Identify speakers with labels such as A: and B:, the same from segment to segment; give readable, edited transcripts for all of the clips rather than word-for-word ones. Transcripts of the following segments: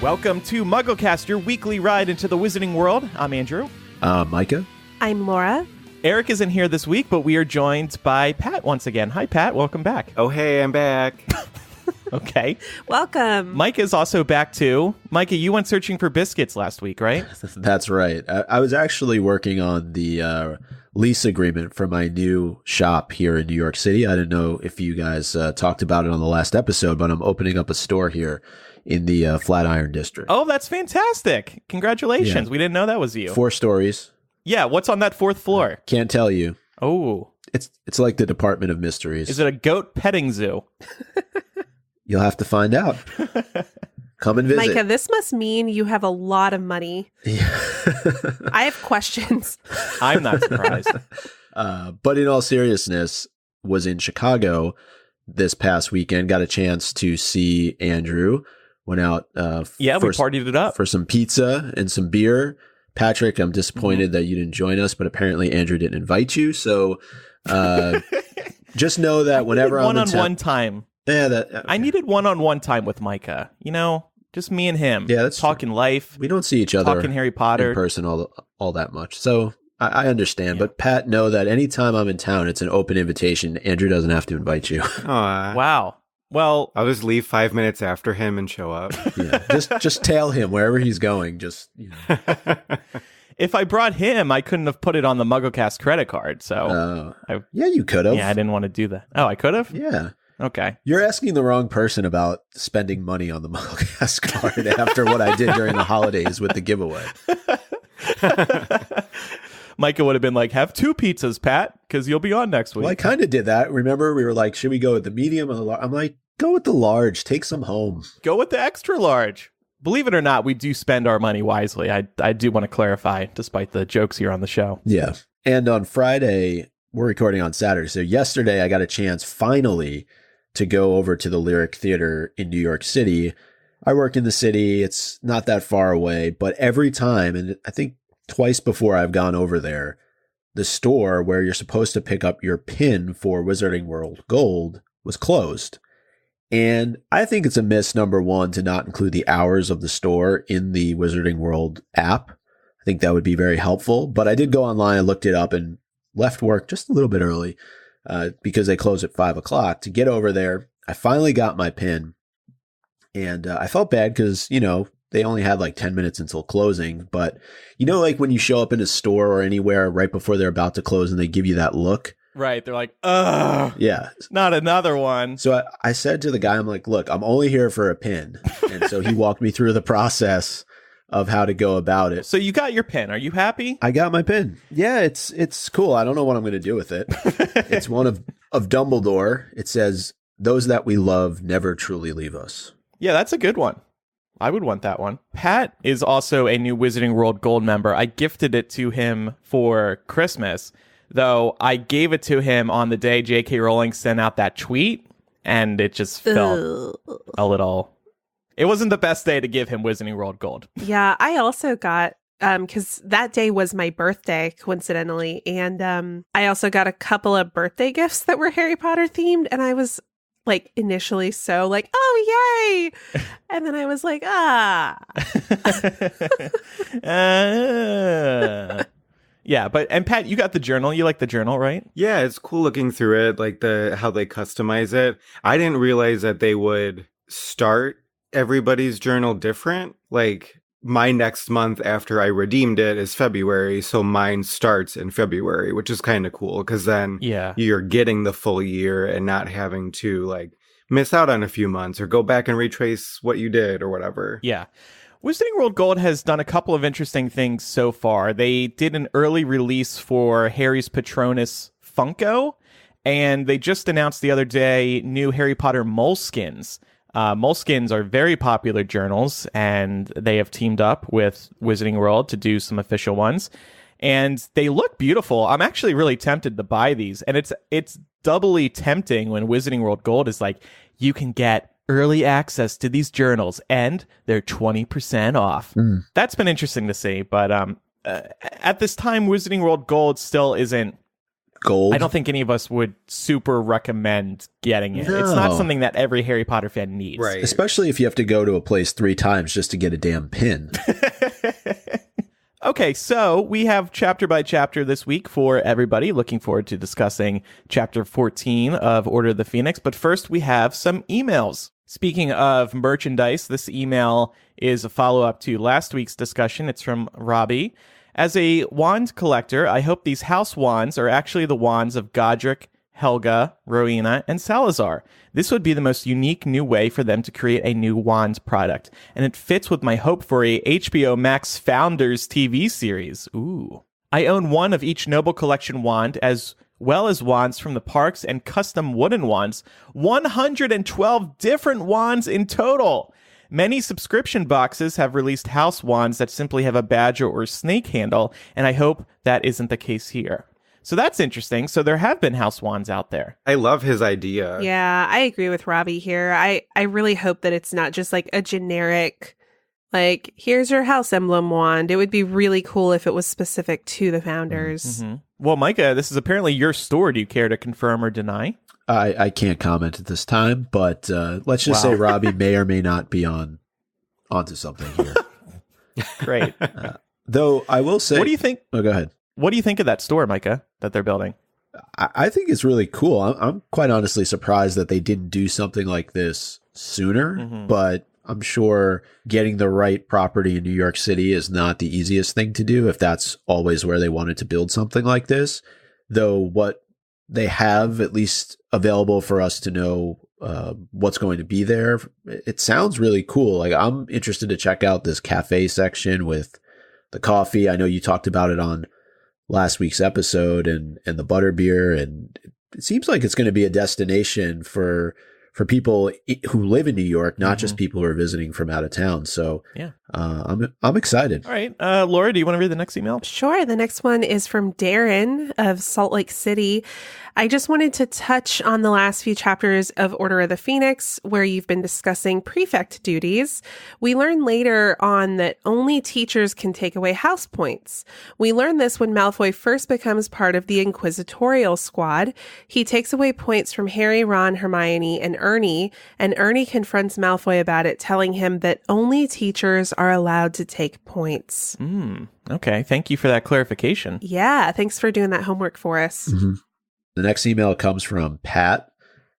A: Welcome to MuggleCast, your weekly ride into the wizarding world. I'm Andrew.
B: Micah.
C: I'm Laura.
A: Eric isn't here this week, but we are joined by Pat once again. Hi, Pat. Welcome back.
D: Oh, hey, I'm back.
A: Okay.
C: Welcome.
A: Micah is also back, too. Micah, you went searching for biscuits last week, right?
B: That's right. I was actually working on the lease agreement for my new shop here in New York City. I didn't know if you guys talked about it on the last episode, but I'm opening up a store here in the Flatiron District.
A: Oh, that's fantastic. Congratulations.
B: Yeah.
A: We didn't know that was you.
B: 4 stories.
A: Yeah, what's on that 4th floor?
B: Can't tell you.
A: Oh.
B: It's like the Department of Mysteries.
A: Is it a goat petting zoo?
B: You'll have to find out. Come and visit.
C: Micah, this must mean you have a lot of money.
B: Yeah.
C: I have questions.
A: I'm not surprised.
B: But in all seriousness, was in Chicago this past weekend. Got a chance to see Andrew. Went out
A: We partied it up.
B: for some pizza and some beer. Patrick, I'm disappointed that you didn't join us, but apparently Andrew didn't invite you. So just know that whenever I'm in
A: one-on-one time.
B: Yeah, okay.
A: I needed one-on-one time with Micah. You know, just me and him.
B: Yeah, that's
A: talking
B: true.
A: life.
B: We don't see each other
A: talking Harry Potter
B: in person all that much. So I understand. Yeah. But Pat, know that anytime I'm in town, it's an open invitation. Andrew doesn't have to invite you.
A: Wow. Well,
D: I'll just leave 5 minutes after him and show up.
B: Yeah, just tail him wherever he's going. Just
A: if I brought him, I couldn't have put it on the MuggleCast credit card. So
B: yeah, you could have.
A: Yeah, I didn't want to do that. Oh, I could have?
B: Yeah.
A: Okay.
B: You're asking the wrong person about spending money on the MuggleCast card after what I did during the holidays with the giveaway.
A: Micah would have been like, have 2 pizzas, Pat, because you'll be on next week.
B: Well, I kind of did that. Remember, we were like, should we go with the medium or the large? I'm like, go with the large. Take some home.
A: Go with the extra large. Believe it or not, we do spend our money wisely. I do want to clarify, despite the jokes here on the show.
B: Yeah. And on Friday, we're recording on Saturday. So yesterday, I got a chance finally to go over to the Lyric Theater in New York City. I work in the city. It's not that far away, but every time, and I think twice before I've gone over there, the store where you're supposed to pick up your pin for Wizarding World Gold was closed. And I think it's a miss, number one, to not include the hours of the store in the Wizarding World app. I think that would be very helpful. But I did go online and looked it up and left work just a little bit early because they close at 5 o'clock to get over there. I finally got my pin. And I felt bad because, they only had like 10 minutes until closing. But, like when you show up in a store or anywhere right before they're about to close and they give you that look.
A: Right. They're like, ugh.
B: Yeah.
A: Not another one.
B: So I said to the guy, I'm like, look, I'm only here for a pin. And so he walked me through the process of how to go about it.
A: So you got your pin. Are you happy?
B: I got my pin. Yeah, it's cool. I don't know what I'm going to do with it. It's one of Dumbledore. It says, "Those that we love never truly leave us."
A: Yeah, that's a good one. I would want that one. Pat is also a new Wizarding World Gold member. I gifted it to him for Christmas, though I gave it to him on the day J.K. Rowling sent out that tweet, and it just felt a little... It wasn't the best day to give him Wizarding World Gold.
C: Yeah, I also got, because that day was my birthday, coincidentally, and I also got a couple of birthday gifts that were Harry Potter themed, and I was like initially so like, oh, yay! And then I was like,
A: Yeah, and Pat, you got the journal. You like the journal, right?
D: Yeah, it's cool looking through it, like how they customize it. I didn't realize that they would start everybody's journal different. Like my next month after I redeemed it is February, so mine starts in February, which is kind of cool because then you're getting the full year and not having to like miss out on a few months or go back and retrace what you did or whatever.
A: Yeah. Wizarding World Gold has done a couple of interesting things so far. They did an early release for Harry's Patronus Funko, and they just announced the other day new Harry Potter moleskins. Moleskins are very popular journals, and they have teamed up with Wizarding World to do some official ones. And they look beautiful. I'm actually really tempted to buy these. And it's doubly tempting when Wizarding World Gold is like, you can get early access to these journals, and they're 20% off. That's been interesting to see. But at this time, Wizarding World Gold still isn't
B: gold.
A: I don't think any of us would super recommend getting it. It's not something that every Harry Potter fan needs.
D: Right.
B: Especially if you have to go to a place 3 times just to get a damn pin.
A: Okay, so we have chapter by chapter this week for everybody. Looking forward to discussing chapter 14 of Order of the Phoenix. But first, we have some emails. Speaking of merchandise, this email is a follow-up to last week's discussion. It's from Robbie. As a wand collector, I hope these house wands are actually the wands of Godric, Helga, Rowena, and Salazar. This would be the most unique new way for them to create a new wand product, and it fits with my hope for a HBO Max Founders TV series. Ooh. I own one of each Noble Collection wand, as well as wands from the parks and custom wooden wands. 112 different wands in total. Many subscription boxes have released house wands that simply have a badger or snake handle, and I hope that isn't the case here. So that's interesting. So there have been house wands out there.
D: I love his idea.
C: Yeah, I agree with Robbie here. I really hope that it's not just like a generic, like, here's your house emblem wand. It would be really cool if it was specific to the founders.
A: Mm-hmm. Well, Micah, this is apparently your store. Do you care to confirm or deny?
B: I can't comment at this time, but let's just say Robbie may or may not be onto something here.
A: Great.
B: Though I will say...
A: What do you think?
B: Oh, go ahead.
A: What do you think of that store, Micah, that they're building?
B: I think it's really cool. I'm quite honestly surprised that they didn't do something like this sooner, but I'm sure getting the right property in New York City is not the easiest thing to do if that's always where they wanted to build something like this. Though what they have at least available for us to know what's going to be there, it sounds really cool. Like, I'm interested to check out this cafe section with the coffee. I know you talked about it on last week's episode, and the butterbeer, and it seems like it's going to be a destination for people who live in New York, not just people who are visiting from out of town. So yeah, I'm excited.
A: All right, Laura, do you want to read the next email?
C: Sure. The next one is from Darren of Salt Lake City. I just wanted to touch on the last few chapters of Order of the Phoenix, where you've been discussing prefect duties. We learn later on that only teachers can take away house points. We learn this when Malfoy first becomes part of the Inquisitorial Squad. He takes away points from Harry, Ron, Hermione, and Ernie confronts Malfoy about it, telling him that only teachers are allowed to take points.
A: Okay, thank you for that clarification.
C: Yeah, thanks for doing that homework for us.
B: Mm-hmm. The next email comes from Pat,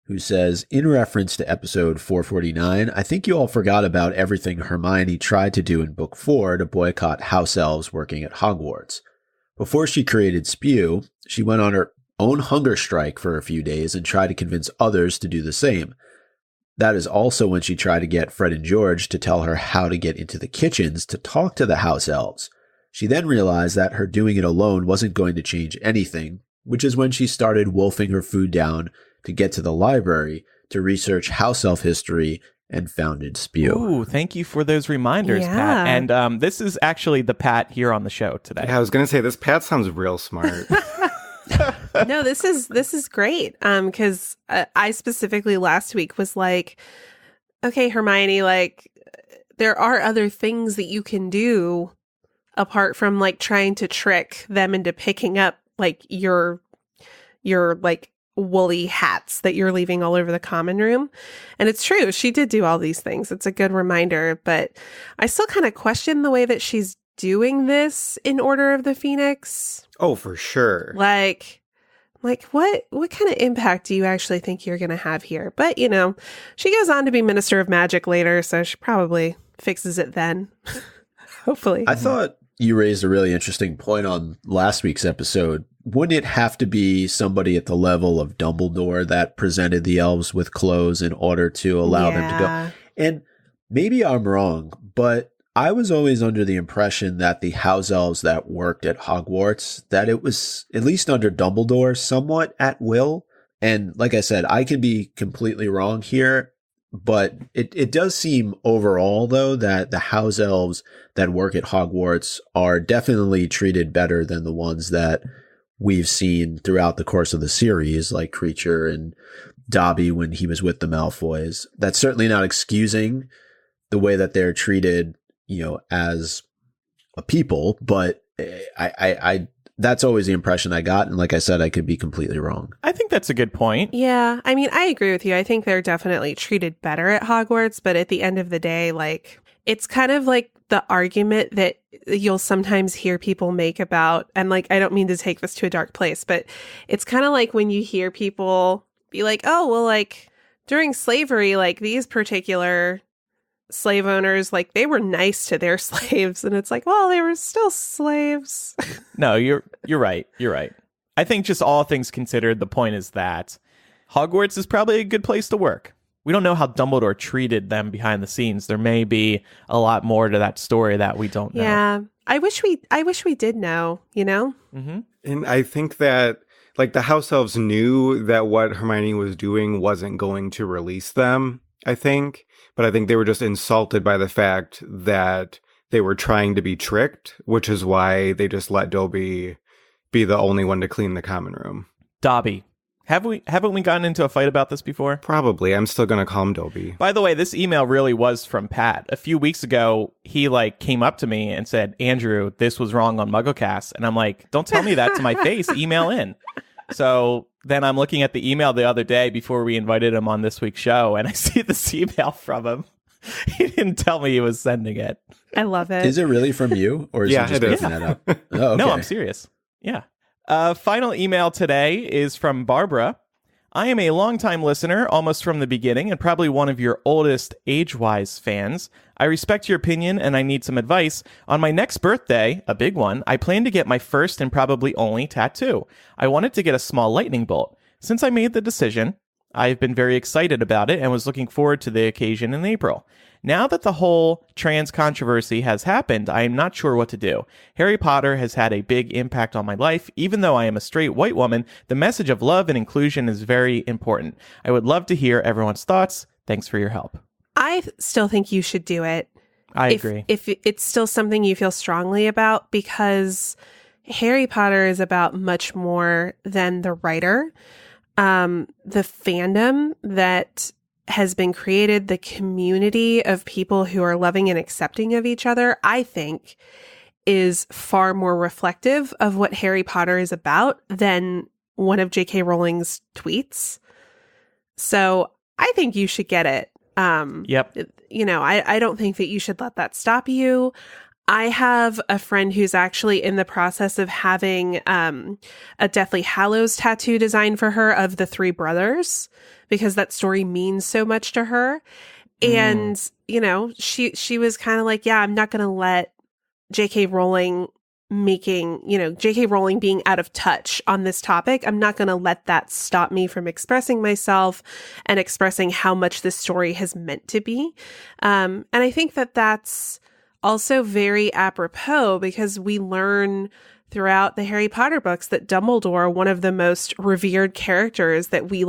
B: who says, in reference to episode 449, I think you all forgot about everything Hermione tried to do in book 4 to boycott house elves working at Hogwarts. Before she created SPEW, she went on her own hunger strike for a few days and tried to convince others to do the same. That is also when she tried to get Fred and George to tell her how to get into the kitchens to talk to the house elves. She then realized that her doing it alone wasn't going to change anything, which is when she started wolfing her food down to get to the library to research house elf history and founded SPEW.
A: Ooh, thank you for those reminders, Pat. And this is actually the Pat here on the show today.
D: Yeah, I was going to say, this Pat sounds real smart.
C: No, this is great. Because I specifically last week was like, okay, Hermione, like, there are other things that you can do apart from like trying to trick them into picking up like your like woolly hats that you're leaving all over the common room. And it's true, she did do all these things. It's a good reminder, but I still kind of question the way that she's doing this in Order of the Phoenix.
D: Oh, for sure.
C: Like what kind of impact do you actually think you're going to have here? But, you know, she goes on to be Minister of Magic later, so she probably fixes it then. Hopefully.
B: I thought you raised a really interesting point on last week's episode. Wouldn't it have to be somebody at the level of Dumbledore that presented the elves with clothes in order to allow them to go? And maybe I'm wrong, but I was always under the impression that the house elves that worked at Hogwarts, that it was, at least under Dumbledore, somewhat at will. And like I said, I can be completely wrong here, but it does seem overall, though, that the house elves that work at Hogwarts are definitely treated better than the ones that we've seen throughout the course of the series, like Creature and Dobby when he was with the Malfoys. That's certainly not excusing the way that they're treated, you know, as a people, but That's always the impression I got. And like I said, I could be completely wrong.
A: I think that's a good point.
C: Yeah, I mean, I agree with you. I think they're definitely treated better at Hogwarts, but at the end of the day, like, it's kind of like the argument that you'll sometimes hear people make about, and like, I don't mean to take this to a dark place, but it's kind of like when you hear people be like, oh, well, like, during slavery, like, these particular slave owners, like, they were nice to their slaves, and it's like, well, they were still slaves.
A: No, you're right. You're right. I think just all things considered, the point is that Hogwarts is probably a good place to work. We don't know how Dumbledore treated them behind the scenes. There may be a lot more to that story that we don't know.
C: Yeah, I wish we did know, you know?
A: Mm-hmm.
D: And I think that, like, the house elves knew that what Hermione was doing wasn't going to release them, I think. But I think they were just insulted by the fact that they were trying to be tricked, which is why they just let Dobby be the only one to clean the common room.
A: Dobby. Haven't we gotten into a fight about this before?
D: Probably. I'm still going to call him Dobby.
A: By the way, this email really was from Pat. A few weeks ago, he came up to me and said, Andrew, this was wrong on MuggleCast. And I'm like, don't tell me that to my face. Email in. So then I'm looking at the email the other day before we invited him on this week's show, and I see this email from him. He didn't tell me he was sending it.
C: I love it.
B: Is it really from you? Or is
D: Yeah,
B: he just
D: it is.
B: making that up? Oh, okay.
A: No, I'm serious. Yeah. Final email today is from Barbara. I am a longtime listener, almost from the beginning, and probably one of your oldest age-wise fans. I respect your opinion, and I need some advice. On my next birthday, a big one, I plan to get my first and probably only tattoo. I wanted to get a small lightning bolt. Since I made the decision, I've been very excited about it and was looking forward to the occasion in April. Now that the whole trans controversy has happened, I am not sure what to do. Harry Potter has had a big impact on my life. Even though I am a straight white woman, the message of love and inclusion is very important. I would love to hear everyone's thoughts. Thanks for your help.
C: I still think you should do it.
A: I agree.
C: If it's still something you feel strongly about, because Harry Potter is about much more than the writer. The fandom that has been created, the community of people who are loving and accepting of each other, I think is far more reflective of what Harry Potter is about than one of J.K. Rowling's tweets. So I think you should get it.
A: Yep.
C: You know, I don't think that you should let that stop you. I have a friend who's actually in the process of having a Deathly Hallows tattoo designed for her of the three brothers, because that story means so much to her. And, you know, she was kind of like, yeah, I'm not going to let J.K. Rowling J.K. Rowling being out of touch on this topic. I'm not going to let that stop me from expressing myself and expressing how much this story has meant to be. And I think that that's also very apropos, because we learn throughout the Harry Potter books that Dumbledore, one of the most revered characters that we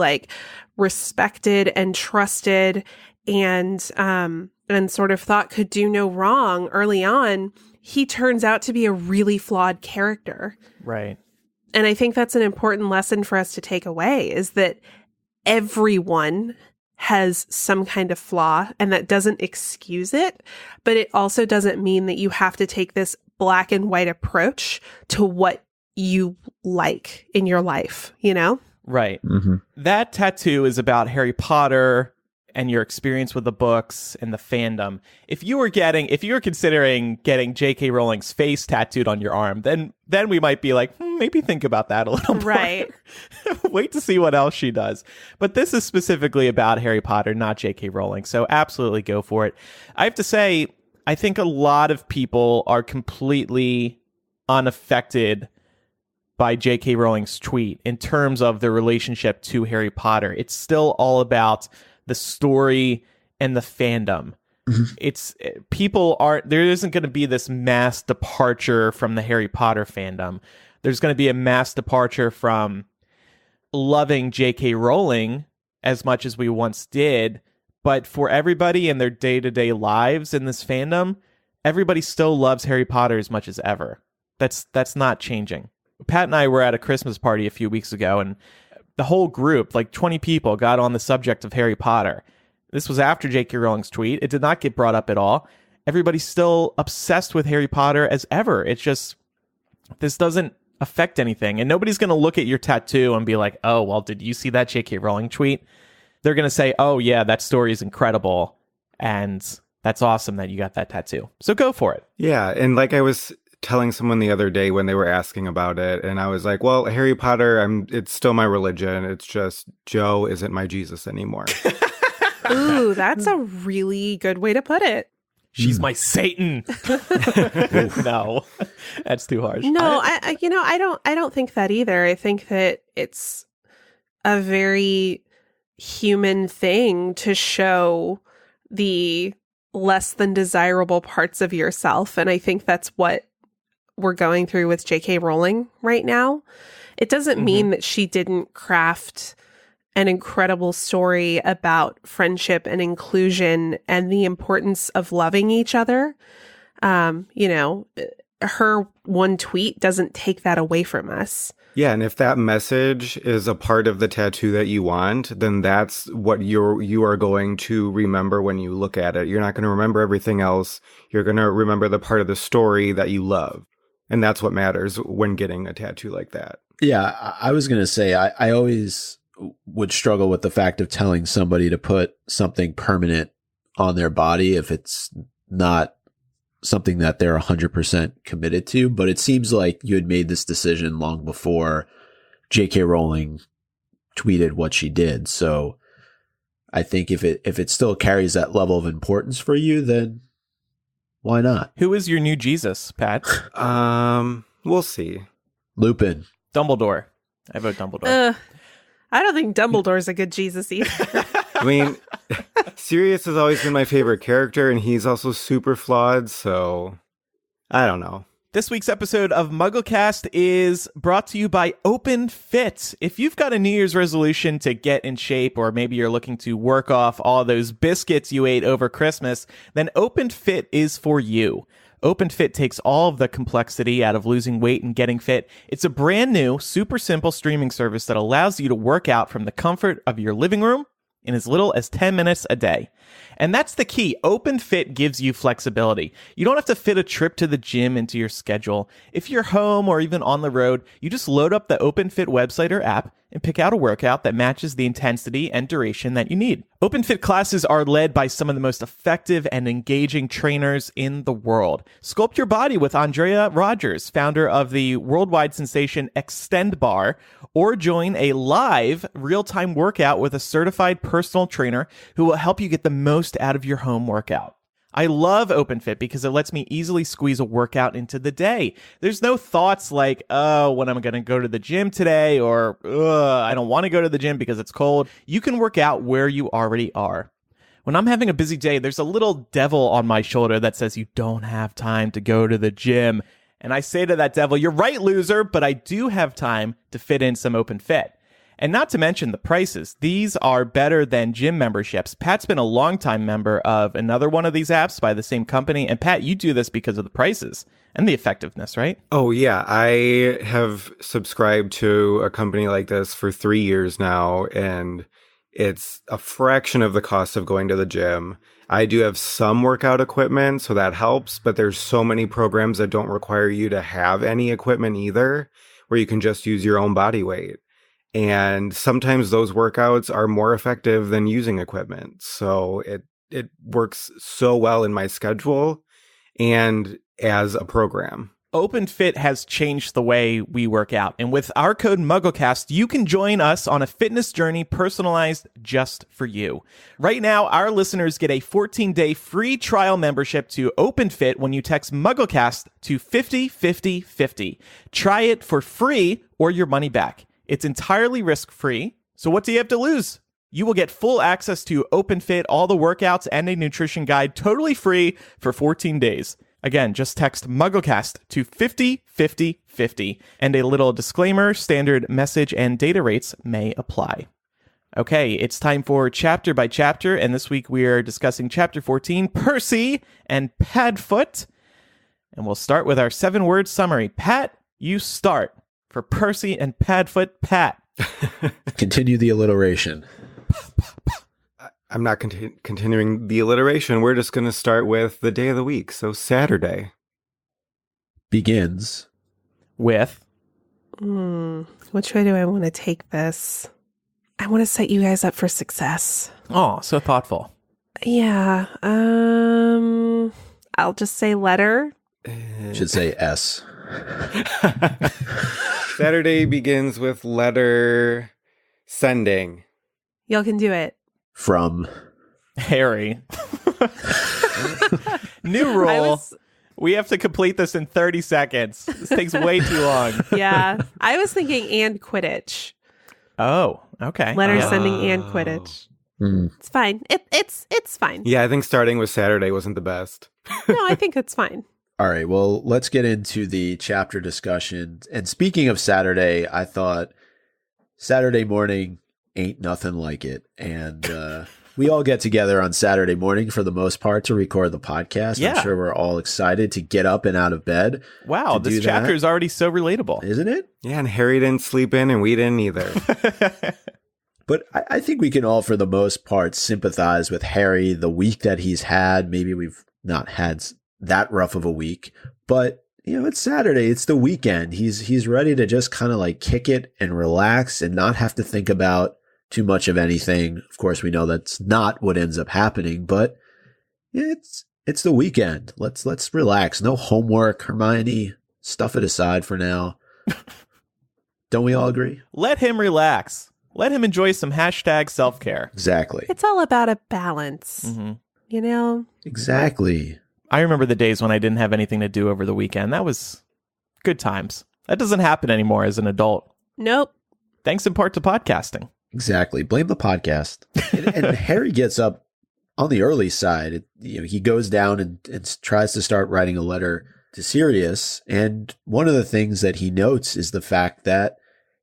C: respected and trusted and sort of thought could do no wrong early on, he turns out to be a really flawed character.
A: Right.
C: And I think that's an important lesson for us to take away, is that everyone has some kind of flaw, and that doesn't excuse it, but it also doesn't mean that you have to take this black and white approach to what you like in your life, you know?
A: Right.
B: Mm-hmm.
A: That tattoo is about Harry Potter and your experience with the books and the fandom. If you were considering getting J.K. Rowling's face tattooed on your arm, then we might be like, maybe think about that a little more.
C: Right.
A: Wait to see what else she does. But this is specifically about Harry Potter, not J.K. Rowling. So absolutely go for it. I have to say, I think a lot of people are completely unaffected by J.K. Rowling's tweet in terms of their relationship to Harry Potter. It's still all about the story and the fandom. There isn't going to be this mass departure from the Harry Potter fandom. There's going to be a mass departure from loving J.K. Rowling as much as we once did. But for everybody in their day-to-day lives in this fandom, everybody still loves Harry Potter as much as ever. That's not changing. Pat and I were at a Christmas party a few weeks ago, and the whole group, 20 people, got on the subject of Harry Potter. This was after J.K. Rowling's tweet. It did not get brought up at all. Everybody's still obsessed with Harry Potter as ever. It's just, this doesn't affect anything. And nobody's going to look at your tattoo and be like, oh, well, did you see that J.K. Rowling tweet? They're going to say, oh, yeah, that story is incredible. And that's awesome that you got that tattoo. So go for it.
D: Yeah. And like I was telling someone the other day when they were asking about it, and I was like, well, Harry Potter, it's still my religion. It's just Joe isn't my Jesus anymore.
C: Ooh, that's a really good way to put it.
A: She's my Satan. No, that's too harsh.
C: No, I don't think that either. I think that it's a very human thing to show the less than desirable parts of yourself. And I think that's what we're going through with J.K. Rowling right now. It doesn't mean that she didn't craft an incredible story about friendship and inclusion and the importance of loving each other. Her one tweet doesn't take that away from us.
D: Yeah, and if that message is a part of the tattoo that you want, then that's what you are going to remember when you look at it. You're not going to remember everything else. You're going to remember the part of the story that you love. And that's what matters when getting a tattoo like that.
B: Yeah, I was going to say, I always would struggle with the fact of telling somebody to put something permanent on their body if it's not something that they're 100% committed to. But it seems like you had made this decision long before J.K. Rowling tweeted what she did. So I think if it still carries that level of importance for you, then why not?
A: Who is your new Jesus, Pat?
D: We'll see.
B: Lupin.
A: Dumbledore. I vote Dumbledore.
C: I don't think Dumbledore's a good Jesus either.
D: I mean, Sirius has always been my favorite character, and he's also super flawed, so I don't know.
A: This week's episode of MuggleCast is brought to you by OpenFit. If you've got a New Year's resolution to get in shape, or maybe you're looking to work off all those biscuits you ate over Christmas, then OpenFit is for you. OpenFit takes all of the complexity out of losing weight and getting fit. It's a brand new, super simple streaming service that allows you to work out from the comfort of your living room in as little as 10 minutes a day. And that's the key. OpenFit gives you flexibility. You don't have to fit a trip to the gym into your schedule. If you're home or even on the road, you just load up the OpenFit website or app and pick out a workout that matches the intensity and duration that you need. OpenFit classes are led by some of the most effective and engaging trainers in the world. Sculpt your body with Andrea Rogers, founder of the worldwide sensation Extend Bar, or join a live real-time workout with a certified personal trainer who will help you get the most out of your home workout. I love OpenFit because it lets me easily squeeze a workout into the day. There's no thoughts like, oh, when I'm going to go to the gym today, or I don't want to go to the gym because it's cold. You can work out where you already are. When I'm having a busy day, there's a little devil on my shoulder that says you don't have time to go to the gym. And I say to that devil, you're right, loser, but I do have time to fit in some OpenFit. And not to mention the prices. These are better than gym memberships. Pat's been a longtime member of another one of these apps by the same company. And Pat, you do this because of the prices and the effectiveness, right?
D: Oh, yeah. I have subscribed to a company like this for 3 years now, and it's a fraction of the cost of going to the gym. I do have some workout equipment, so that helps, but there's so many programs that don't require you to have any equipment either, where you can just use your own body weight. And sometimes those workouts are more effective than using equipment. So it works so well in my schedule and as a program.
A: OpenFit has changed the way we work out. And with our code MuggleCast, you can join us on a fitness journey personalized just for you. Right now, our listeners get a 14-day free trial membership to OpenFit when you text MuggleCast to 505050. Try it for free or your money back. It's entirely risk-free, so what do you have to lose? You will get full access to OpenFit, all the workouts, and a nutrition guide totally free for 14 days. Again, just text MuggleCast to 505050, and a little disclaimer, standard message and data rates may apply. Okay, it's time for Chapter by Chapter, and this week we are discussing Chapter 14, Percy and Padfoot. And we'll start with our 7-word summary. Pat, you start. For Percy and Padfoot, Pat.
B: Continue the alliteration.
D: I'm not continuing the alliteration. We're just going to start with the day of the week. So Saturday
B: begins
A: with
C: Which way do I want to take this? I want to set you guys up for success.
A: Oh, so thoughtful.
C: Yeah. I'll just say letter.
B: Should say S.
D: Saturday begins with letter sending.
C: Y'all can do it.
B: From
A: Harry. New rule. We have to complete this in 30 seconds. This takes way too long.
C: Yeah. I was thinking and Quidditch.
A: Oh, okay.
C: Letter sending and Quidditch. It's fine. It's fine.
D: Yeah, I think starting with Saturday wasn't the best.
C: No, I think it's fine.
B: All right, well, let's get into the chapter discussion. And speaking of Saturday, I thought Saturday morning ain't nothing like it. And we all get together on Saturday morning for the most part to record the podcast.
A: Yeah.
B: I'm sure we're all excited to get up and out of bed.
A: Wow, this chapter is already so relatable.
B: Isn't it?
D: Yeah, and Harry didn't sleep in and we didn't either.
B: But I think we can all, for the most part, sympathize with Harry, the week that he's had. Maybe we've not had that rough of a week, but you know, it's Saturday, it's the weekend. He's ready to just kind of like kick it and relax and not have to think about too much of anything. Of course, we know that's not what ends up happening, but yeah, it's the weekend. Let's relax. No homework, Hermione. Stuff it aside for now. Don't we all agree?
A: Let him relax. Let him enjoy some hashtag self-care.
B: Exactly.
C: It's all about a balance.
A: Mm-hmm.
C: You know?
B: Exactly.
A: I remember the days when I didn't have anything to do over the weekend. That was good times. That doesn't happen anymore as an adult.
C: Nope.
A: Thanks in part to podcasting.
B: Exactly. Blame the podcast. and Harry gets up on the early side. He goes down and tries to start writing a letter to Sirius. And one of the things that he notes is the fact that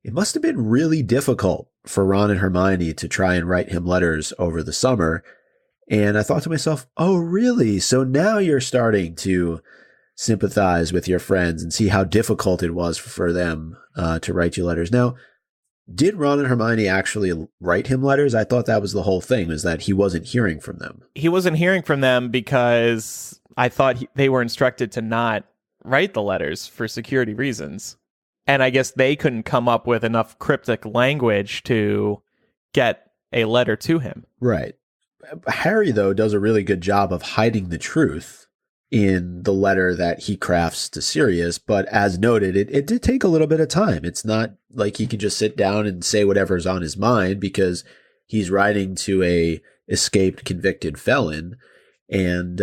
B: it must have been really difficult for Ron and Hermione to try and write him letters over the summer. And I thought to myself, oh, really? So now you're starting to sympathize with your friends and see how difficult it was for them to write you letters. Now, did Ron and Hermione actually write him letters? I thought that was the whole thing, was that he wasn't hearing from them.
A: He wasn't hearing from them because I thought they were instructed to not write the letters for security reasons. And I guess they couldn't come up with enough cryptic language to get a letter to him.
B: Right. Harry, though, does a really good job of hiding the truth in the letter that he crafts to Sirius. But as noted, it did take a little bit of time. It's not like he can just sit down and say whatever's on his mind, because he's writing to a escaped convicted felon. And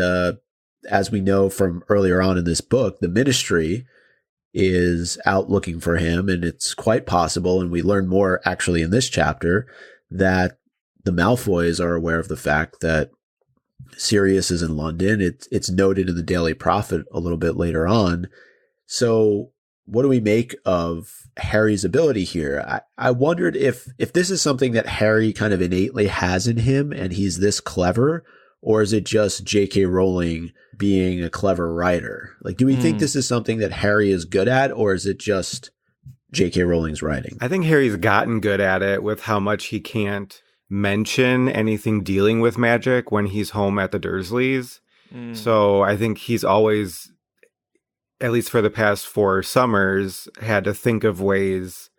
B: as we know from earlier on in this book, the Ministry is out looking for him. And it's quite possible, and we learn more actually in this chapter, that the Malfoys are aware of the fact that Sirius is in London. It's noted in the Daily Prophet a little bit later on. So what do we make of Harry's ability here? I wondered if this is something that Harry kind of innately has in him and he's this clever, or is it just J.K. Rowling being a clever writer? Like, do we think this is something that Harry is good at, or is it just J.K. Rowling's writing?
D: I think Harry's gotten good at it with how much he can't mention anything dealing with magic when he's home at the Dursleys. So I think he's always, at least for the past 4 summers, had to think of ways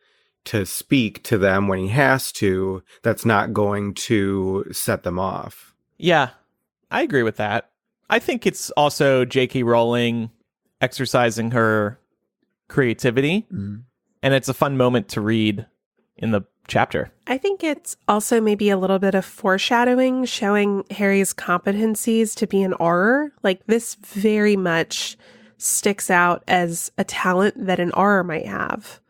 D: to speak to them when he has to that's not going to set them off.
A: Yeah, I agree with that. I think it's also J.K. Rowling exercising her creativity, and it's a fun moment to read in the chapter.
C: I think it's also maybe a little bit of foreshadowing, showing Harry's competencies to be an Auror. Like, this very much sticks out as a talent that an Auror might have.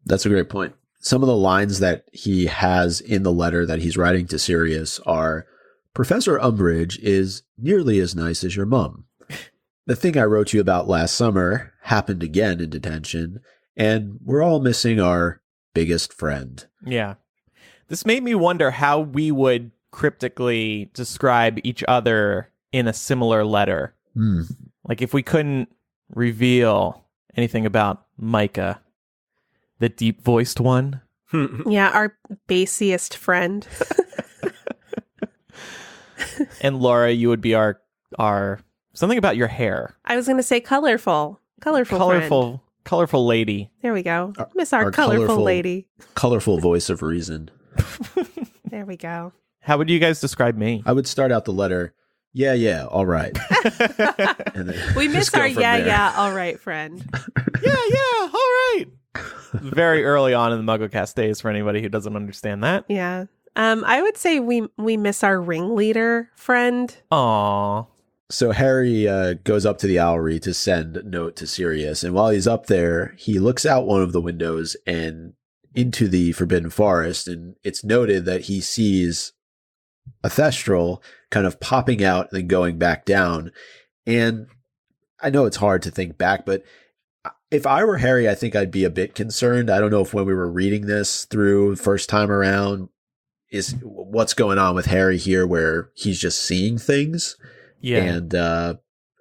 B: That's a great point. Some of the lines that he has in the letter that he's writing to Sirius are, "Professor Umbridge is nearly as nice as your mum. The thing I wrote you about last summer happened again in detention, and we're all missing our biggest friend."
A: Yeah. This made me wonder how we would cryptically describe each other in a similar letter. Like, if we couldn't reveal anything about Micah, the deep-voiced one.
C: Yeah, our basiest friend.
A: And Laura, you would be our something about your hair.
C: I was going to say colorful. Colorful friend.
A: Colorful lady.
C: There we go. Miss our colorful lady.
B: Colorful voice of reason.
C: There we go.
A: How would you guys describe me?
B: I would start out the letter, yeah, all right. And then
C: We miss
B: just go
C: our
B: from there.
C: all right friend.
A: Yeah, all right. Very early on in the MuggleCast days for anybody who doesn't understand that.
C: Yeah. I would say we miss our ringleader friend.
A: Aw.
B: So Harry goes up to the Owlery to send a note to Sirius. And while he's up there, he looks out one of the windows and into the Forbidden Forest. And it's noted that he sees a Thestral kind of popping out and then going back down. And I know it's hard to think back, but if I were Harry, I think I'd be a bit concerned. I don't know if when we were reading this through first time around, is what's going on with Harry here where he's just seeing things.
A: Yeah.
B: And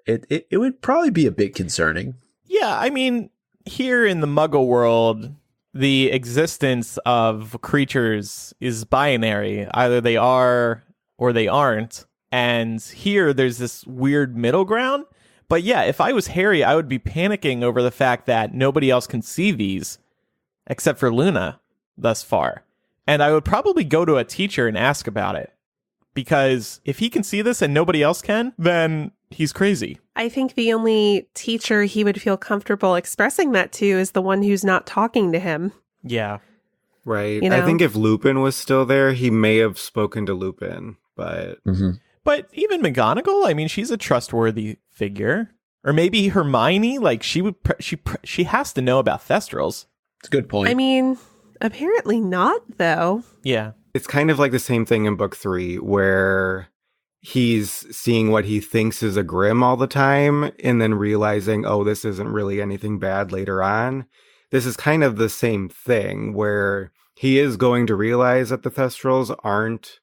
B: it would probably be a bit concerning.
A: Yeah, I mean, here in the Muggle world, the existence of creatures is binary. Either they are or they aren't. And here there's this weird middle ground. But yeah, if I was Harry, I would be panicking over the fact that nobody else can see these except for Luna thus far. And I would probably go to a teacher and ask about it. Because if he can see this and nobody else can, then he's crazy.
C: I think the only teacher he would feel comfortable expressing that to is the one who's not talking to him.
A: Yeah.
D: Right.
C: You know?
D: I think if Lupin was still there, he may have spoken to Lupin, but...
B: Mm-hmm.
A: But even McGonagall, I mean, she's a trustworthy figure. Or maybe Hermione, like she has to know about Thestrals.
B: It's a good point.
C: I mean, apparently not, though.
A: Yeah.
D: It's kind of like the same thing in book 3, where he's seeing what he thinks is a Grimm all the time, and then realizing, oh, this isn't really anything bad later on. This is kind of the same thing, where he is going to realize that the Thestrals aren't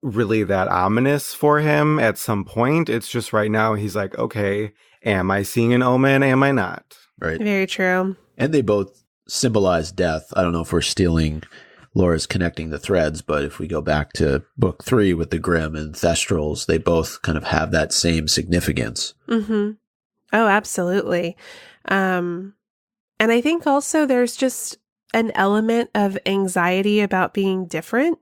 D: really that ominous for him at some point. It's just right now he's like, okay, am I seeing an omen? Am I not?
B: Right.
C: Very true.
B: And they both symbolize death. I don't know if we're stealing Laura's connecting the threads, but if we go back to book 3 with the Grimm and Thestrals, they both kind of have that same significance.
C: Mm-hmm. Oh, absolutely. And I think also there's just an element of anxiety about being different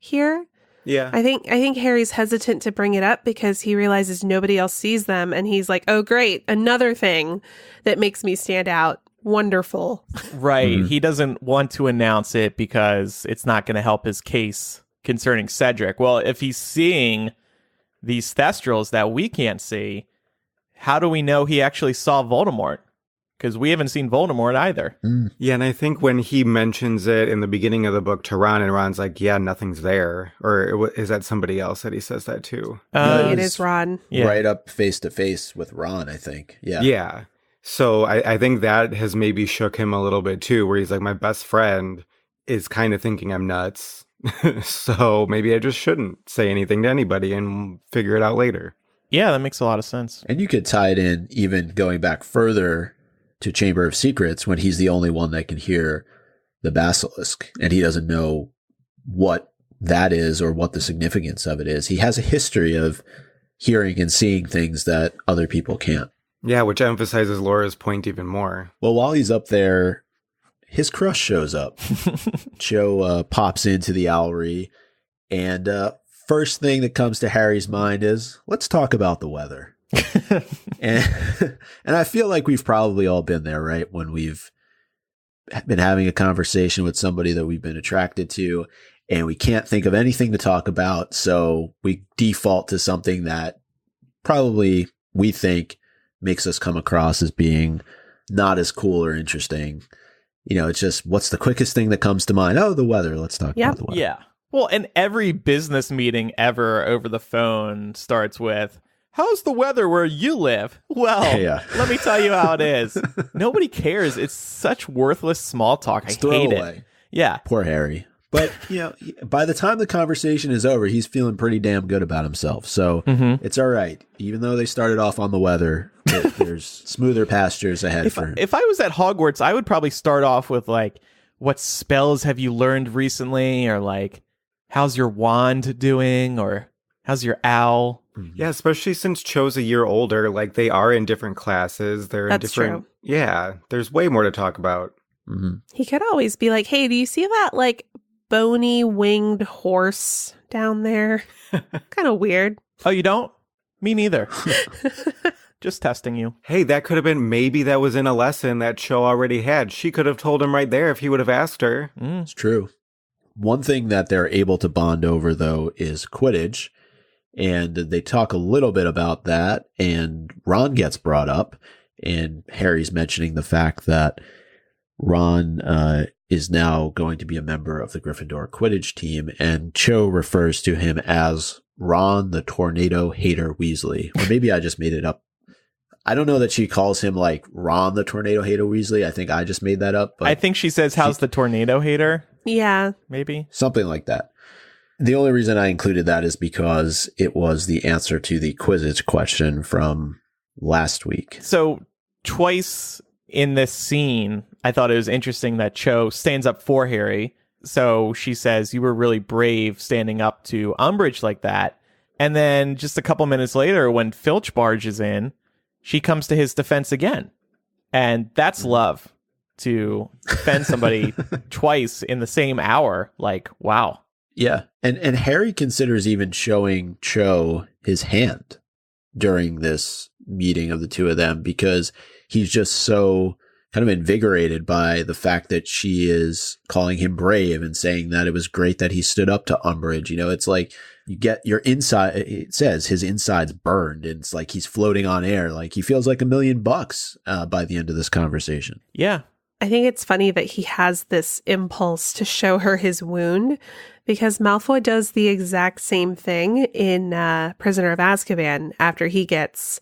C: here.
D: Yeah.
C: I think Harry's hesitant to bring it up because he realizes nobody else sees them, and he's like, "Oh, great, another thing that makes me stand out. Wonderful."
A: Right.
B: Mm-hmm.
A: He doesn't want to announce it because it's not going to help his case concerning Cedric. Well, if he's seeing these Thestrals that we can't see, how do we know he actually saw Voldemort? Because we haven't seen Voldemort either.
B: Mm.
D: Yeah, and I think when he mentions it in the beginning of the book to Ron, and Ron's like, yeah, nothing's there. Or is that somebody else that he says that to?
C: It is Ron.
A: Yeah.
B: Right up face to face with Ron, I think. Yeah.
D: Yeah. So I think that has maybe shook him a little bit too, where he's like, my best friend is kind of thinking I'm nuts. So maybe I just shouldn't say anything to anybody and figure it out later.
A: Yeah, that makes a lot of sense.
B: And you could tie it in even going back further to Chamber of Secrets when he's the only one that can hear the basilisk and he doesn't know what that is or what the significance of it is. He has a history of hearing and seeing things that other people can't.
D: Yeah, which emphasizes Laura's point even more.
B: Well, while he's up there, his crush shows up. Cho pops into the Owlery, and first thing that comes to Harry's mind is, let's talk about the weather. and I feel like we've probably all been there, right? When we've been having a conversation with somebody that we've been attracted to, and we can't think of anything to talk about, so we default to something that probably we think makes us come across as being not as cool or interesting. You know, it's just, what's the quickest thing that comes to mind? Oh, the weather. Let's talk about the weather.
A: Yeah. Well, and every business meeting ever over the phone starts with, how's the weather where you live? Well,
B: Yeah.
A: let me tell you how it is. Nobody cares. It's such worthless small talk. I
B: It's
A: hate
B: throwaway.
A: it. Yeah.
B: Poor Harry. But, you know, by the time the conversation is over, he's feeling pretty damn good about himself. So it's all right. Even though they started off on the weather, there's smoother pastures ahead for him.
A: If I was at Hogwarts, I would probably start off with, like, what spells have you learned recently? Or, like, how's your wand doing? Or how's your owl?
D: Yeah, especially since Cho's a year older, like they are in different classes. They're in
C: That's
D: different
C: true.
D: Yeah, there's way more to talk about.
B: Mm-hmm.
C: He could always be like, hey, do you see that like bony winged horse down there? Kind of weird.
A: Oh, you don't? Me neither. Just testing you.
D: Hey, that could have been, maybe that was in a lesson that Cho already had. She could have told him right there if he would have asked her.
B: It's true. One thing that they're able to bond over, though, is Quidditch. And they talk a little bit about that, and Ron gets brought up, and Harry's mentioning the fact that Ron is now going to be a member of the Gryffindor Quidditch team, and Cho refers to him as Ron the Tornado Hater Weasley. Or maybe I just made it up. I don't know that she calls him like Ron the Tornado Hater Weasley. I think I just made that up. But
A: I think she says, how's the tornado hater?
C: Yeah.
A: Maybe.
B: Something like that. The only reason I included that is because it was the answer to the Quidditch question from last week.
A: So twice in this scene, I thought it was interesting that Cho stands up for Harry. So she says, you were really brave standing up to Umbridge like that. And then just a couple minutes later, when Filch barges in, she comes to his defense again. And that's love, to defend somebody twice in the same hour. Like, wow.
B: Yeah. And Harry considers even showing Cho his hand during this meeting of the two of them, because he's just so kind of invigorated by the fact that she is calling him brave and saying that it was great that he stood up to Umbridge. You know, it's like you get your inside, it says his inside's burned, and it's like he's floating on air. Like he feels like $1 million by the end of this conversation.
A: Yeah.
C: I think it's funny that he has this impulse to show her his wound, because Malfoy does the exact same thing in Prisoner of Azkaban after he gets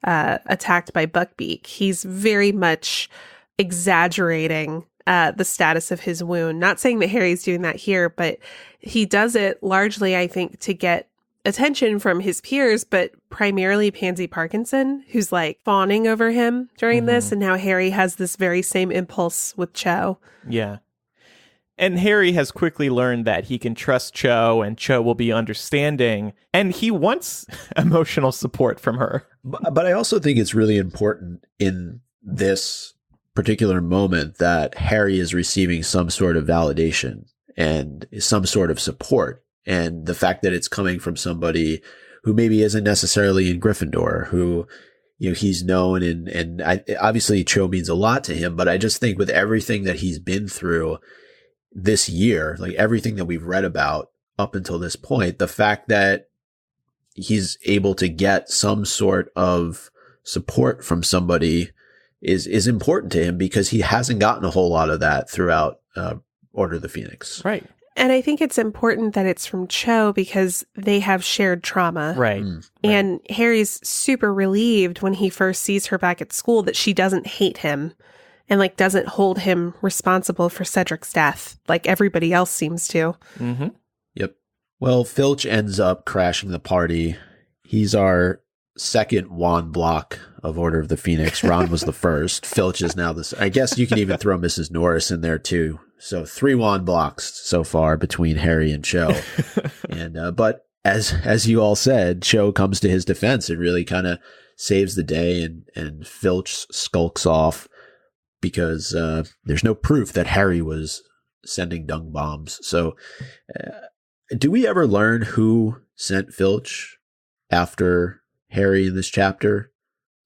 C: attacked by Buckbeak. He's very much exaggerating the status of his wound. Not saying that Harry's doing that here, but he does it largely, I think, to get attention from his peers, but primarily Pansy Parkinson, who's like fawning over him during this, and now Harry has this very same impulse with Cho.
A: Yeah. And Harry has quickly learned that he can trust Cho, and Cho will be understanding, and he wants emotional support from her.
B: But I also think it's really important in this particular moment that Harry is receiving some sort of validation and some sort of support. And the fact that it's coming from somebody who maybe isn't necessarily in Gryffindor, who, you know, he's known, and obviously Cho means a lot to him, but I just think with everything that he's been through this year, like everything that we've read about up until this point, the fact that he's able to get some sort of support from somebody is important to him, because he hasn't gotten a whole lot of that throughout Order of the Phoenix.
A: Right.
C: And I think it's important that it's from Cho because they have shared trauma.
A: Right.
C: And Harry's super relieved when he first sees her back at school that she doesn't hate him and like doesn't hold him responsible for Cedric's death like everybody else seems to.
A: Mm-hmm.
B: Yep. Well, Filch ends up crashing the party. He's our second wand block of Order of the Phoenix. Ron was the first. Filch is now the... I guess you can even throw Mrs. Norris in there too. So 3 wand blocks so far between Harry and Cho. And but as you all said, Cho comes to his defense and really kind of saves the day, and Filch skulks off because there's no proof that Harry was sending dung bombs. So do we ever learn who sent Filch after Harry in this chapter?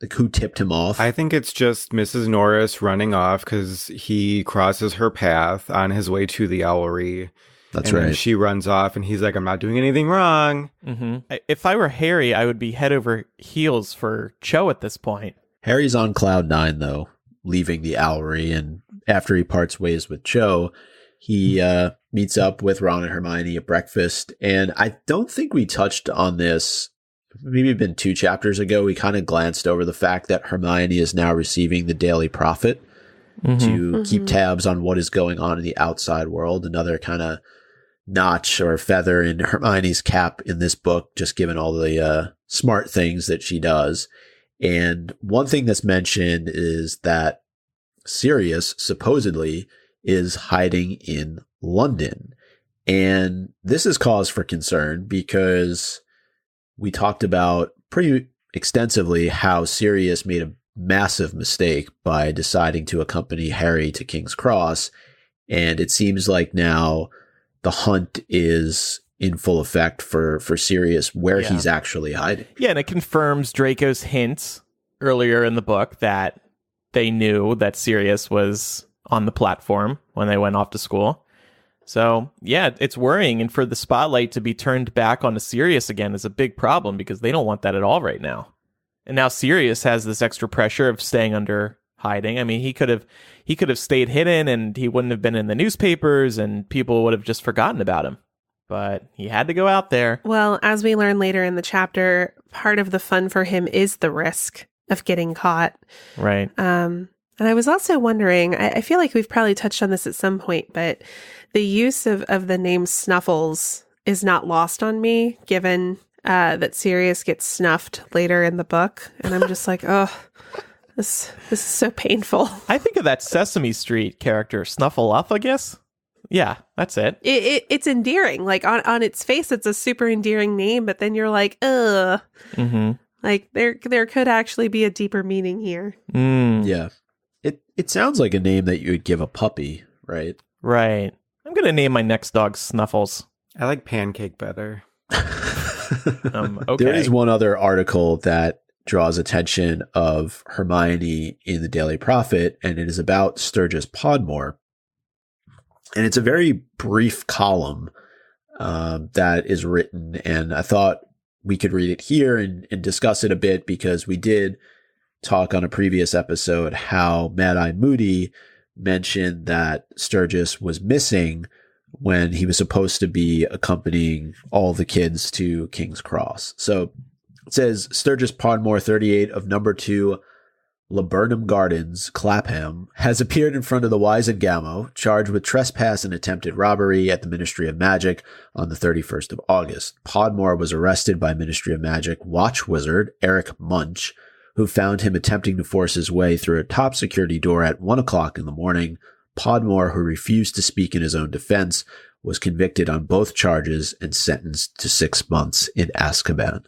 B: Like, who tipped him off?
D: I think it's just Mrs. Norris running off because he crosses her path on his way to the owlery.
B: That's
D: and
B: right.
D: Then she runs off and he's like, I'm not doing anything wrong.
A: Mm-hmm. If I were Harry, I would be head over heels for Cho at this point.
B: Harry's on cloud 9, though, leaving the owlery. And after he parts ways with Cho, he meets up with Ron and Hermione at breakfast. And I don't think we touched on this. Maybe been 2 chapters ago, we kind of glanced over the fact that Hermione is now receiving the Daily Prophet to keep tabs on what is going on in the outside world. Another kind of notch or feather in Hermione's cap in this book, just given all the smart things that she does. And one thing that's mentioned is that Sirius supposedly is hiding in London. And this is cause for concern because we talked about pretty extensively how Sirius made a massive mistake by deciding to accompany Harry to King's Cross. And it seems like now the hunt is in full effect for Sirius, where he's actually hiding.
A: Yeah, and it confirms Draco's hints earlier in the book that they knew that Sirius was on the platform when they went off to school. So, yeah, it's worrying. And for the spotlight to be turned back onto Sirius again is a big problem because they don't want that at all right now. And now Sirius has this extra pressure of staying under hiding. I mean, he could have stayed hidden and he wouldn't have been in the newspapers and people would have just forgotten about him. But he had to go out there.
C: Well, as we learn later in the chapter, part of the fun for him is the risk of getting caught.
A: Right.
C: And I was also wondering, I feel like we've probably touched on this at some point, but the use of the name Snuffles is not lost on me, given that Sirius gets snuffed later in the book. And I'm just like, oh, this is so painful.
A: I think of that Sesame Street character, Snuffleup, I guess. Yeah, that's it.
C: It's endearing. Like on its face, it's a super endearing name, but then you're like, ugh.
A: Mm-hmm.
C: Like there could actually be a deeper meaning here.
B: Yeah. It sounds like a name that you would give a puppy, right?
A: Right. I'm going to name my next dog Snuffles.
D: I like Pancake better.
A: Okay.
B: There is one other article that draws attention of Hermione in the Daily Prophet, and it is about Sturgis Podmore. And it's a very brief column that is written, and I thought we could read it here and discuss it a bit because we did talk on a previous episode how Mad-Eye Moody mentioned that Sturgis was missing when he was supposed to be accompanying all the kids to King's Cross. So it says, Sturgis Podmore, 38 of number 2 Laburnum Gardens, Clapham, has appeared in front of the Wizengamot, charged with trespass and attempted robbery at the Ministry of Magic on the 31st of August. Podmore was arrested by Ministry of Magic watch wizard Eric Munch, who found him attempting to force his way through a top security door at 1 o'clock in the morning. Podmore, who refused to speak in his own defense, was convicted on both charges and sentenced to 6 months in Azkaban.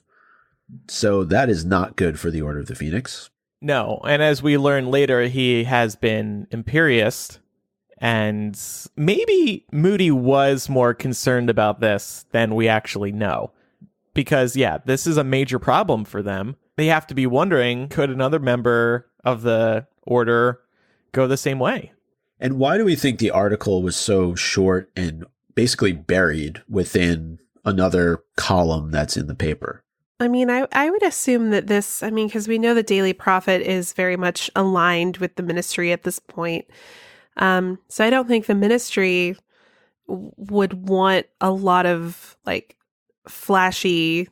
B: So that is not good for the Order of the Phoenix.
A: No, and as we learn later, he has been Imperious, and maybe Moody was more concerned about this than we actually know. Because, yeah, this is a major problem for them. They have to be wondering, could another member of the Order go the same way?
B: And why do we think the article was so short and basically buried within another column that's in the paper?
C: I mean, I would assume that this, because we know the Daily Prophet is very much aligned with the Ministry at this point. So I don't think the Ministry would want a lot of like flashy,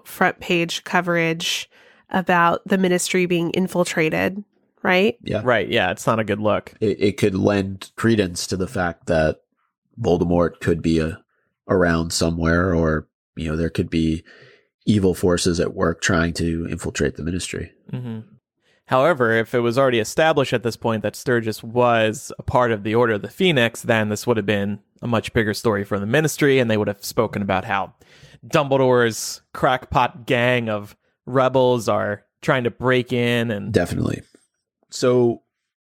C: front page coverage about the Ministry being infiltrated, right?
B: Yeah.
A: Right, yeah, it's not a good look.
B: It could lend credence to the fact that Voldemort could be around somewhere, or, there could be evil forces at work trying to infiltrate the Ministry.
A: Mm-hmm. However, if it was already established at this point that Sturgis was a part of the Order of the Phoenix, then this would have been a much bigger story for the Ministry, and they would have spoken about how Dumbledore's crackpot gang of rebels are trying to break in. And
B: Definitely. So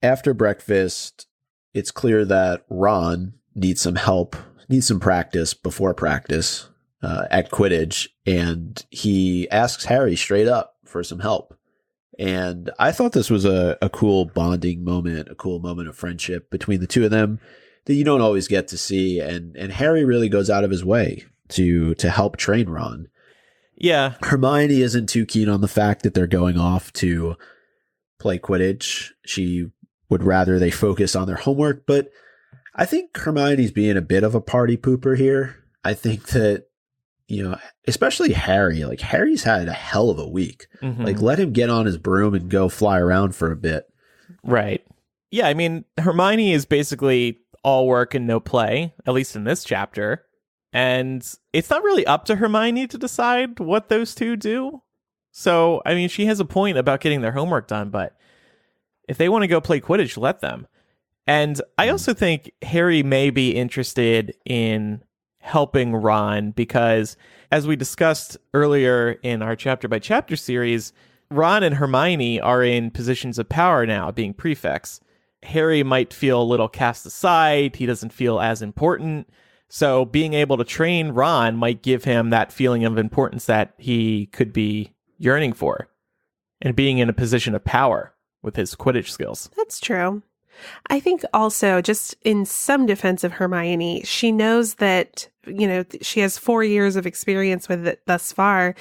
B: after breakfast, it's clear that Ron needs some help, needs some practice before practice at Quidditch, and he asks Harry straight up for some help. And I thought this was a cool bonding moment, a cool moment of friendship between the two of them that you don't always get to see. And Harry really goes out of his way to help train Ron.
A: yeah,
B: Hermione isn't too keen on the fact that they're going off to play Quidditch. She would rather they focus on their homework, but I think Hermione's being a bit of a party pooper here. I think that, especially Harry, like Harry's had a hell of a week.
A: mm-hmm.
B: Like, let him get on his broom and go fly around for a bit.
A: Right. Yeah, Hermione is basically all work and no play, at least in this chapter. And it's not really up to Hermione to decide what those two do. So, she has a point about getting their homework done, but if they want to go play Quidditch, let them. And I also think Harry may be interested in helping Ron because, as we discussed earlier in our chapter by chapter series, Ron and Hermione are in positions of power now, being prefects. Harry might feel a little cast aside. He doesn't feel as important. So being able to train Ron might give him that feeling of importance that he could be yearning for, and being in a position of power with his Quidditch skills.
C: That's true. I think also, just in some defense of Hermione, she knows that, she has 4 years of experience with it thus far,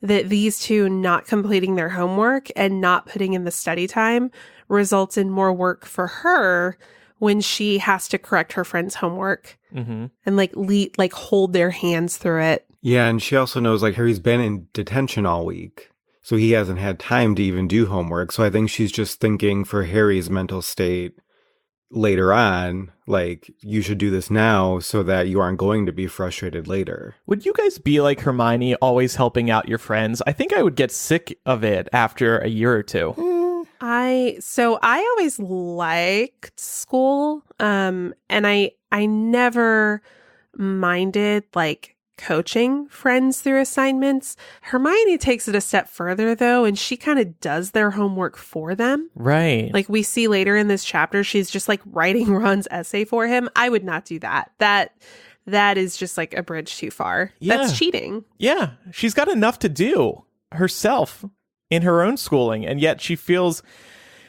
C: that these two not completing their homework and not putting in the study time results in more work for her when she has to correct her friend's homework and hold their hands through it.
D: Yeah, and she also knows Harry's been in detention all week, so he hasn't had time to even do homework. So I think she's just thinking for Harry's mental state later on, you should do this now so that you aren't going to be frustrated later.
A: Would you guys be like Hermione, always helping out your friends? I think I would get sick of it after a year or two.
C: I always liked school, and I never minded coaching friends through assignments. Hermione takes it a step further though, and she kind of does their homework for them.
A: Right.
C: We see later in this chapter, she's just writing Ron's essay for him. I would not do that. That is just a bridge too far.
A: Yeah.
C: That's cheating.
A: Yeah. She's got enough to do herself in her own schooling, and yet she feels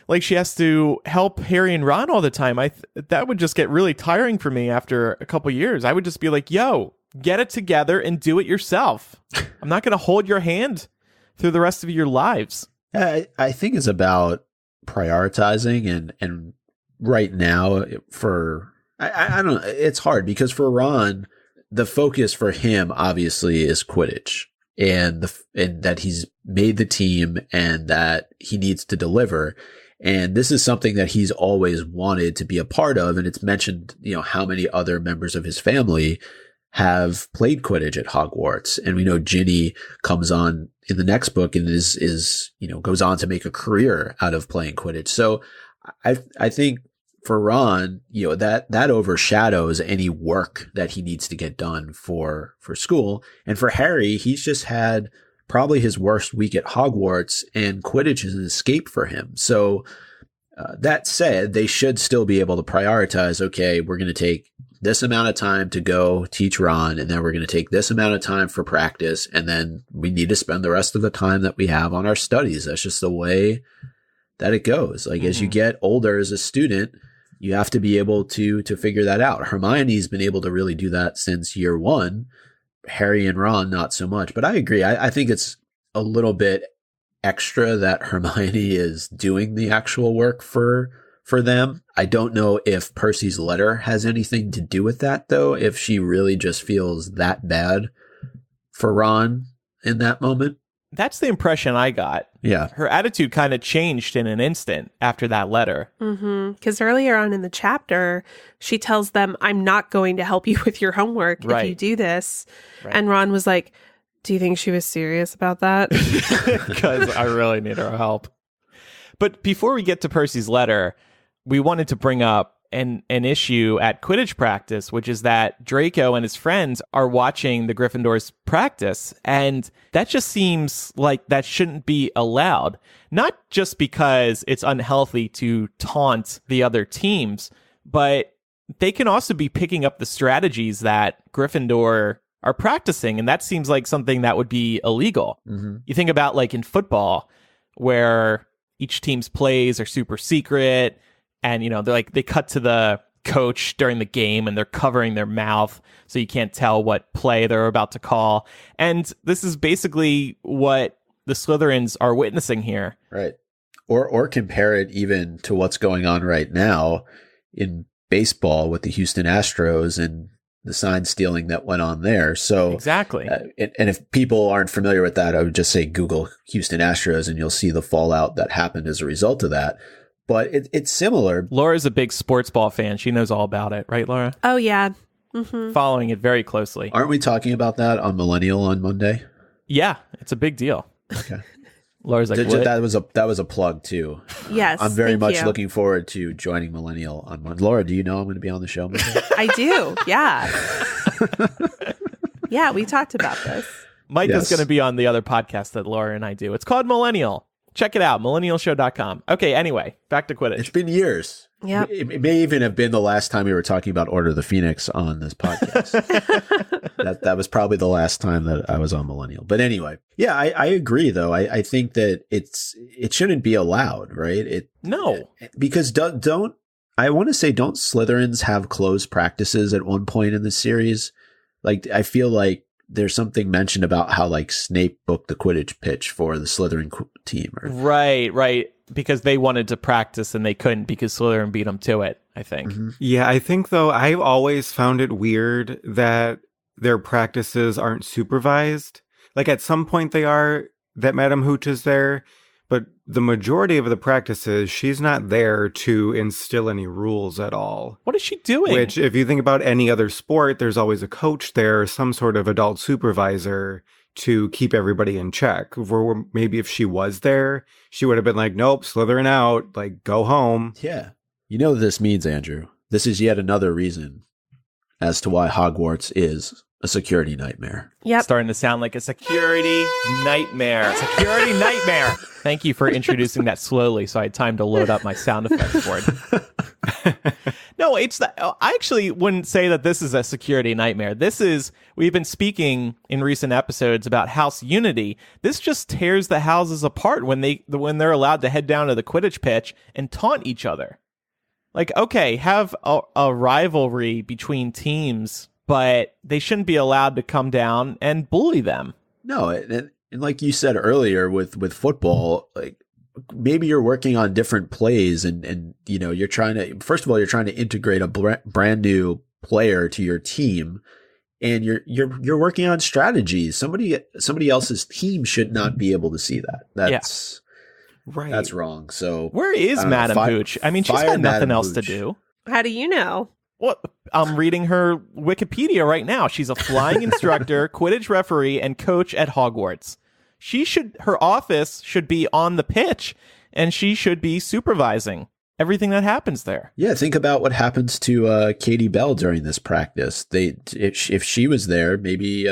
A: like she has to help Harry and Ron all the time. That would just get really tiring for me after a couple years. I would just be like, yo, get it together and do it yourself. I'm not going to hold your hand through the rest of your lives.
B: I think it's about prioritizing, and right now I don't know, it's hard because for Ron, the focus for him obviously is Quidditch. And that he's made the team and that he needs to deliver. And this is something that he's always wanted to be a part of. And it's mentioned, how many other members of his family have played Quidditch at Hogwarts. And we know Ginny comes on in the next book and is goes on to make a career out of playing Quidditch. So I think for Ron, that overshadows any work that he needs to get done for school. And for Harry, he's just had probably his worst week at Hogwarts, and Quidditch is an escape for him. So that said, they should still be able to prioritize, okay, we're going to take this amount of time to go teach Ron, and then we're going to take this amount of time for practice, and then we need to spend the rest of the time that we have on our studies. That's just the way that it goes. As you get older as a student, you have to be able to figure that out. Hermione's been able to really do that since year one. Harry and Ron, not so much. But I agree. I think it's a little bit extra that Hermione is doing the actual work for them. I don't know if Percy's letter has anything to do with that, though, if she really just feels that bad for Ron in that moment.
A: That's the impression I got.
B: Yeah.
A: Her attitude kind of changed in an instant after that letter.
C: Because earlier on in the chapter, she tells them, I'm not going to help you with your homework if you do this. Right. And Ron was like, do you think she was serious about that?
A: Because I really need her help. But before we get to Percy's letter, we wanted to bring up an issue at Quidditch practice, which is that Draco and his friends are watching the Gryffindors practice, and that just seems like that shouldn't be allowed. Not just because it's unhealthy to taunt the other teams, but they can also be picking up the strategies that Gryffindor are practicing, and that seems like something that would be illegal. You think about in football, where each team's plays are super secret, and, they cut to the coach during the game and they're covering their mouth so you can't tell what play they're about to call. And this is basically what the Slytherins are witnessing here.
B: Right. Or compare it even to what's going on right now in baseball with the Houston Astros and the sign stealing that went on there. So
A: exactly.
B: And if people aren't familiar with that, I would just say Google Houston Astros and you'll see the fallout that happened as a result of that. But it's similar.
A: Laura's a big sports ball fan. She knows all about it, right, Laura?
C: Oh, yeah.
A: Following it very closely.
B: Aren't we talking about that on Millennial on Monday?
A: Yeah, it's a big deal.
B: Okay.
A: Laura's like, what?
B: That was a plug too.
C: Yes,
B: I'm very much looking forward to joining Millennial on Monday. Laura, do you know I'm going to be on the show Monday?
C: I do. Yeah. Yeah, we talked about this.
A: Micah's going to be on the other podcast that Laura and I do. It's called Millennial. Check it out, millennialshow.com. Okay, anyway, back to Quidditch.
B: It's been years.
C: Yeah.
B: It may even have been the last time we were talking about Order of the Phoenix on this podcast. that was probably the last time that I was on Millennial. But anyway, yeah, I agree, though. I think that it shouldn't be allowed, right?
A: No.
B: Because don't I want to say, don't Slytherins have closed practices at one point in the series? Like, I feel like there's something mentioned about how, like, Snape booked the Quidditch pitch for the Slytherin team.
A: Right. Because they wanted to practice and they couldn't because Slytherin beat them to it, I think.
B: Mm-hmm.
D: Yeah, I think, though, I've always found it weird that their practices aren't supervised. Like, at some point they are, that Madame Hooch is there, but the majority of the practices, she's not there to instill any rules at all.
A: What is she doing?
D: Which, if you think about any other sport, there's always a coach there, some sort of adult supervisor to keep everybody in check. Or maybe if she was there, she would have been like, nope, Slytherin out, like, go home.
B: Yeah. You know what this means, Andrew. This is yet another reason as to why Hogwarts is a security nightmare.
C: Yep.
A: Starting to sound like a security nightmare. Security nightmare. Thank you for introducing that slowly so I had time to load up my sound effects for it. No, I actually wouldn't say that this is a security nightmare. We've been speaking in recent episodes about house unity. This just tears the houses apart when they're allowed to head down to the Quidditch pitch and taunt each other. Like, okay, have a rivalry between teams, but they shouldn't be allowed to come down and bully them.
B: No, and like you said earlier with football, like, maybe you're working on different plays and you know, you're trying to integrate a brand new player to your team, and you're working on strategies. Somebody else's team should not be able to see that. That's
D: right.
B: That's wrong. So
A: where is Madame Hooch? I mean, she's got nothing else to do. How
C: do you know?
A: Well, I'm reading her Wikipedia right now. She's a flying instructor, Quidditch referee, and coach at Hogwarts. Her office should be on the pitch, and she should be supervising everything that happens there.
B: Yeah, think about what happens to Katie Bell during this practice. If she was there, maybe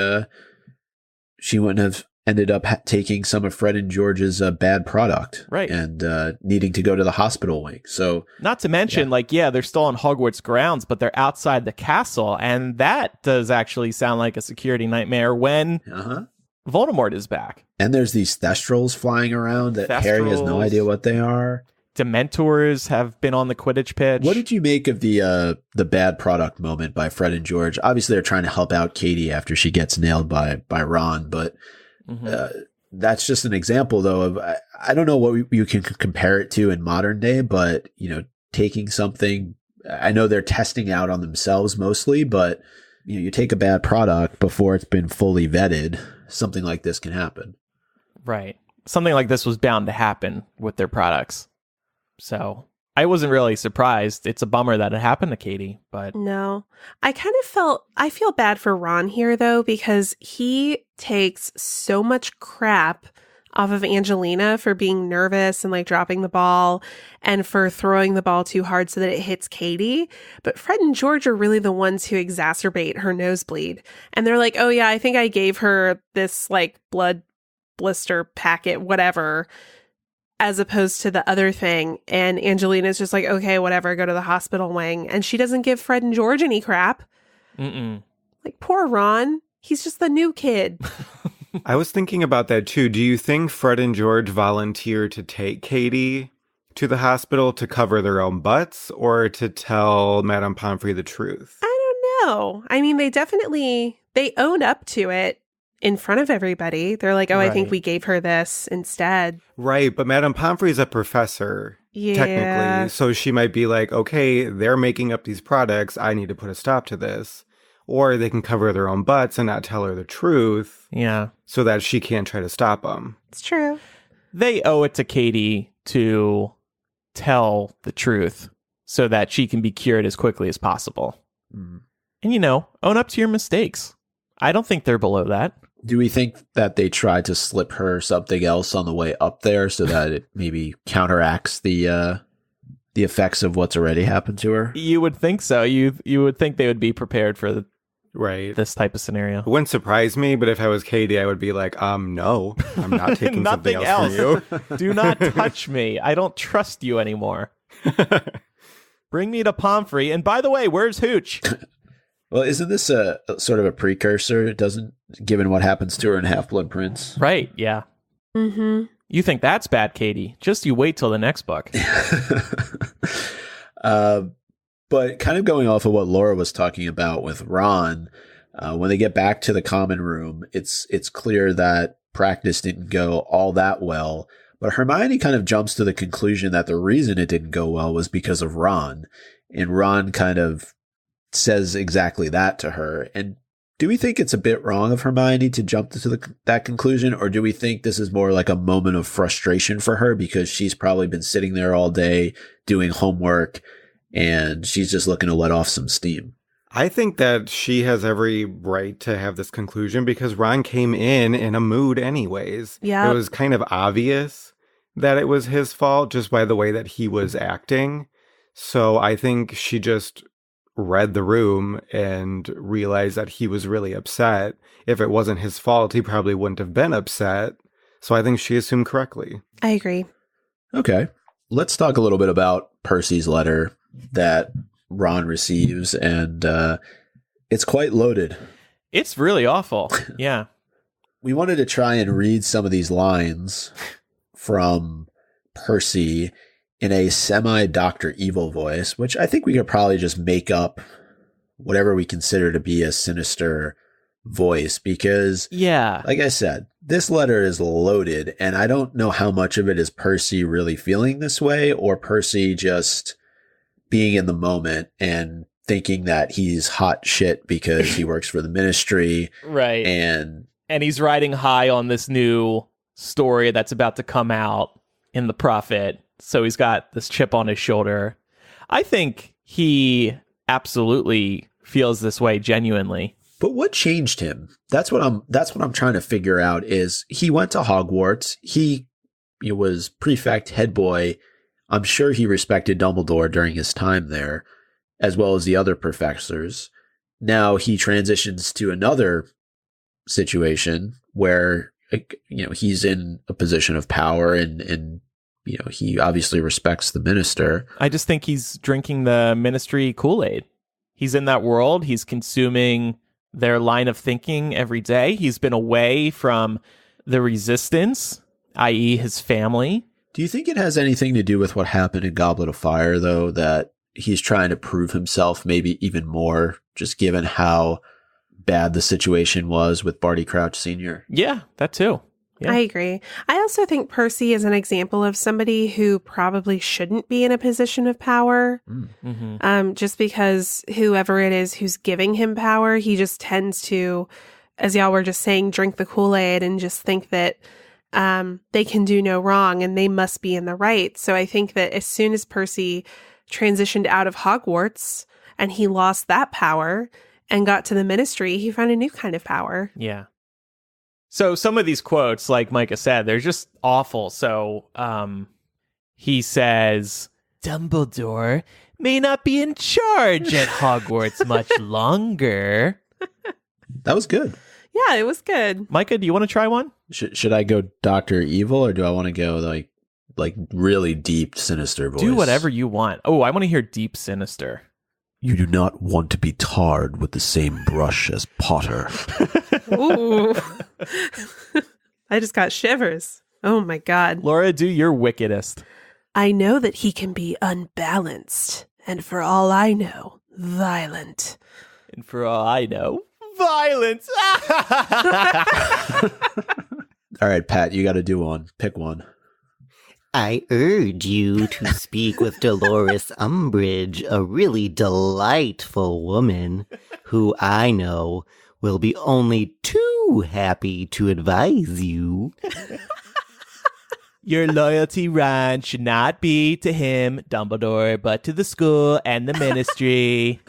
B: she wouldn't have ended up taking some of Fred and George's bad product,
A: right?
B: And needing to go to the hospital wing. So, not
A: to mention, they're still on Hogwarts grounds, but they're outside the castle, and that does actually sound like a security nightmare when Voldemort is back.
B: And there's these Thestrals flying around that Harry has no idea what they are.
A: Dementors have been on the Quidditch pitch.
B: What did you make of the bad product moment by Fred and George? Obviously, they're trying to help out Katie after she gets nailed by Ron, but that's just an example, though, of I don't know what you can compare it to in modern day, but, you know, taking something, I know they're testing out on themselves mostly, but you take a bad product before it's been fully vetted, something like this can happen.
A: Right. Something like this was bound to happen with their products. So I wasn't really surprised. It's a bummer that it happened to Katie, but
C: no, I feel bad for Ron here, though, because he takes so much crap off of Angelina for being nervous and like dropping the ball and for throwing the ball too hard so that it hits Katie. But Fred and George are really the ones who exacerbate her nosebleed. And they're like, oh yeah, I think I gave her this like blood blister packet, whatever, as opposed to the other thing. And Angelina's just like, okay, whatever, go to the hospital wing. And she doesn't give Fred and George any crap. Like, poor Ron. He's just the new kid.
D: I was thinking about that too. Do you think Fred and George volunteered to take Katie to the hospital to cover their own butts or to tell Madame Pomfrey the truth?
C: I don't know. I mean, they owned up to it in front of everybody. They're like, oh, right. I think we gave her this instead.
D: Right, but Madame Pomfrey's a professor, technically. So she might be like, okay, they're making up these products. I need to put a stop to this. Or they can cover their own butts and not tell her the truth.
A: Yeah.
D: So that she can't try to stop them.
C: It's true.
A: They owe it to Katie to tell the truth so that she can be cured as quickly as possible. And, own up to your mistakes. I don't think they're below that.
B: Do we think that they tried to slip her something else on the way up there so that it maybe counteracts the effects of what's already happened to her?
A: You would think so. You would think they would be prepared for
D: Right.
A: this type of scenario.
D: It wouldn't surprise me, but if I was Katie, I would be like, no, I'm not taking something
A: Nothing
D: else from you.
A: Do not touch me. I don't trust you anymore. Bring me to Pomfrey. And by the way, where's Hooch?
B: Well, isn't this a sort of a precursor? Given what happens to her in Half-Blood Prince?
A: Right, yeah.
C: Mm-hmm.
A: You think that's bad, Katie. Just you wait till the next book.
B: But kind of going off of what Laura was talking about with Ron, when they get back to the common room, it's clear that practice didn't go all that well. But Hermione kind of jumps to the conclusion that the reason it didn't go well was because of Ron. And Ron kind of says exactly that to her. And do we think it's a bit wrong of Hermione to jump to that conclusion? Or do we think this is more like a moment of frustration for her because she's probably been sitting there all day doing homework and she's just looking to let off some steam?
D: I think that she has every right to have this conclusion because Ron came in a mood anyways.
C: Yeah.
D: It was kind of obvious that it was his fault just by the way that he was acting. So I think she just read the room and realized that he was really upset. If it wasn't his fault, he probably wouldn't have been upset. So I think she assumed correctly.
C: I agree.
B: Okay. Let's talk a little bit about Percy's letter that Ron receives, and it's quite loaded.
A: It's really awful. Yeah.
B: We wanted to try and read some of these lines from Percy in a semi-Dr. Evil voice, which I think we could probably just make up whatever we consider to be a sinister voice because,
A: yeah,
B: like I said, this letter is loaded, and I don't know how much of it is Percy really feeling this way or Percy just being in the moment and thinking that he's hot shit because he works for the ministry.
A: Right.
B: And
A: he's riding high on this new story that's about to come out in the Prophet. So he's got this chip on his shoulder. I think he absolutely feels this way genuinely.
B: But what changed him? That's what I'm trying to figure out is he went to Hogwarts. He was prefect, head boy. I'm sure he respected Dumbledore during his time there, as well as the other professors. Now he transitions to another situation where, he's in a position of power and he obviously respects the minister.
A: I just think he's drinking the ministry Kool-Aid. He's in that world. He's consuming their line of thinking every day. He's been away from the resistance, i.e. his family.
B: Do you think it has anything to do with what happened in Goblet of Fire, though, that he's trying to prove himself maybe even more, just given how bad the situation was with Barty Crouch Sr.?
A: Yeah, that too. Yeah.
C: I agree. I also think Percy is an example of somebody who probably shouldn't be in a position of power.
A: Mm-hmm.
C: Just because whoever it is who's giving him power, he just tends to, as y'all were just saying, drink the Kool-Aid and just think that they can do no wrong and they must be in the right. So I think that as soon as Percy transitioned out of Hogwarts and he lost that power and got to the ministry, he found a new kind of power.
A: Yeah. So some of these quotes, like Micah said, they're just awful. So he says, Dumbledore may not be in charge at Hogwarts much longer.
B: That was good.
C: Yeah, it was good.
A: Micah, do you want to try one?
B: Should I go Dr. Evil or do I want to go like really deep sinister voice?
A: Do whatever you want. Oh, I want to hear deep sinister.
B: You do not want to be tarred with the same brush as Potter.
C: Ooh. I just got shivers. Oh my God.
A: Laura, do your wickedest.
C: I know that he can be unbalanced, and for all I know, violent.
A: And for all I know, violence.
B: All right, Pat, you got to do one. Pick one.
E: I urge you to speak with Dolores Umbridge, a really delightful woman who I know will be only too happy to advise you.
A: Your loyalty, Ron, should not be to him, Dumbledore, but to the school and the ministry.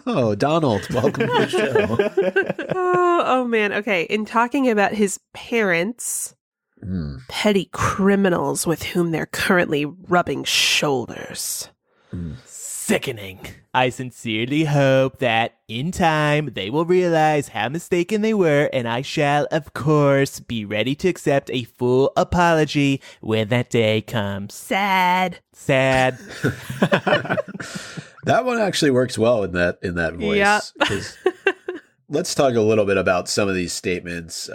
B: Oh, Donald, welcome to the show.
C: Oh man. Okay. In talking about his parents, petty criminals with whom they're currently rubbing shoulders.
A: Sickening. I sincerely hope that in time they will realize how mistaken they were, and I shall, of course, be ready to accept a full apology when that day comes. Sad.
B: That one actually works well in that voice.
C: Yep.
B: Let's talk a little bit about some of these statements.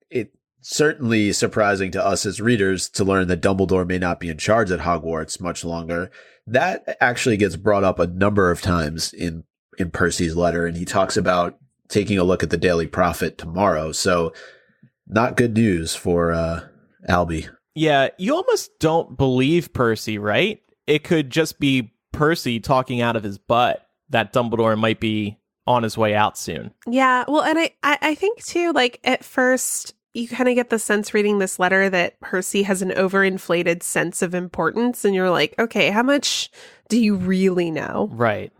B: It's certainly surprising to us as readers to learn that Dumbledore may not be in charge at Hogwarts much longer. That actually gets brought up a number of times in Percy's letter, and he talks about taking a look at the Daily Prophet tomorrow. So not good news for Albie.
A: Yeah, you almost don't believe Percy, right? It could just be Percy talking out of his butt that Dumbledore might be on his way out soon.
C: Yeah, well, and I think too, like at first you kind of get the sense reading this letter that Percy has an overinflated sense of importance, and you're like, okay, how much do you really know?
A: Right.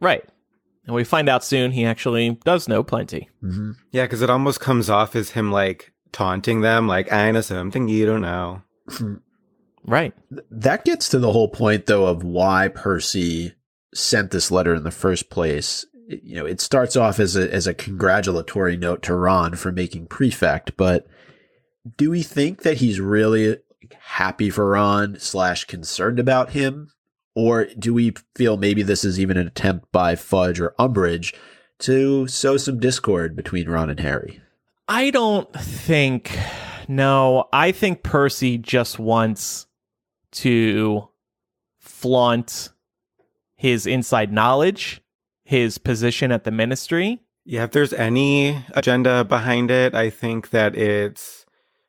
A: And we find out soon he actually does know plenty.
B: Mm-hmm.
D: Yeah, because it almost comes off as him like taunting them, like, I know something you don't know.
A: Right.
B: That gets to the whole point, though, of why Percy sent this letter in the first place. You know, it starts off as a congratulatory note to Ron for making prefect, but do we think that he's really happy for Ron / concerned about him? Or do we feel maybe this is even an attempt by Fudge or Umbridge to sow some discord between Ron and Harry?
A: I think Percy just wants to flaunt his inside knowledge, his position at the ministry.
D: Yeah, if there's any agenda behind it, I think that it's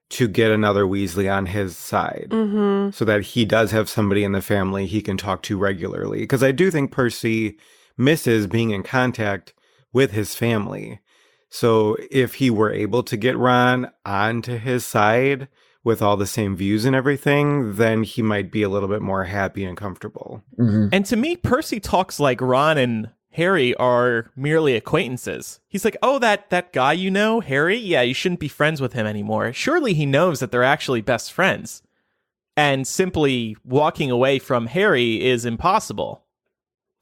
D: to get another Weasley on his side so that he does have somebody in the family he can talk to regularly. Because I do think Percy misses being in contact with his family. So if he were able to get Ron onto his side with all the same views and everything, then he might be a little bit more happy and comfortable.
B: Mm-hmm.
A: And to me, Percy talks like Ron and Harry are merely acquaintances. He's like, oh, that guy you know, Harry? Yeah, you shouldn't be friends with him anymore. Surely he knows that they're actually best friends. And simply walking away from Harry is impossible.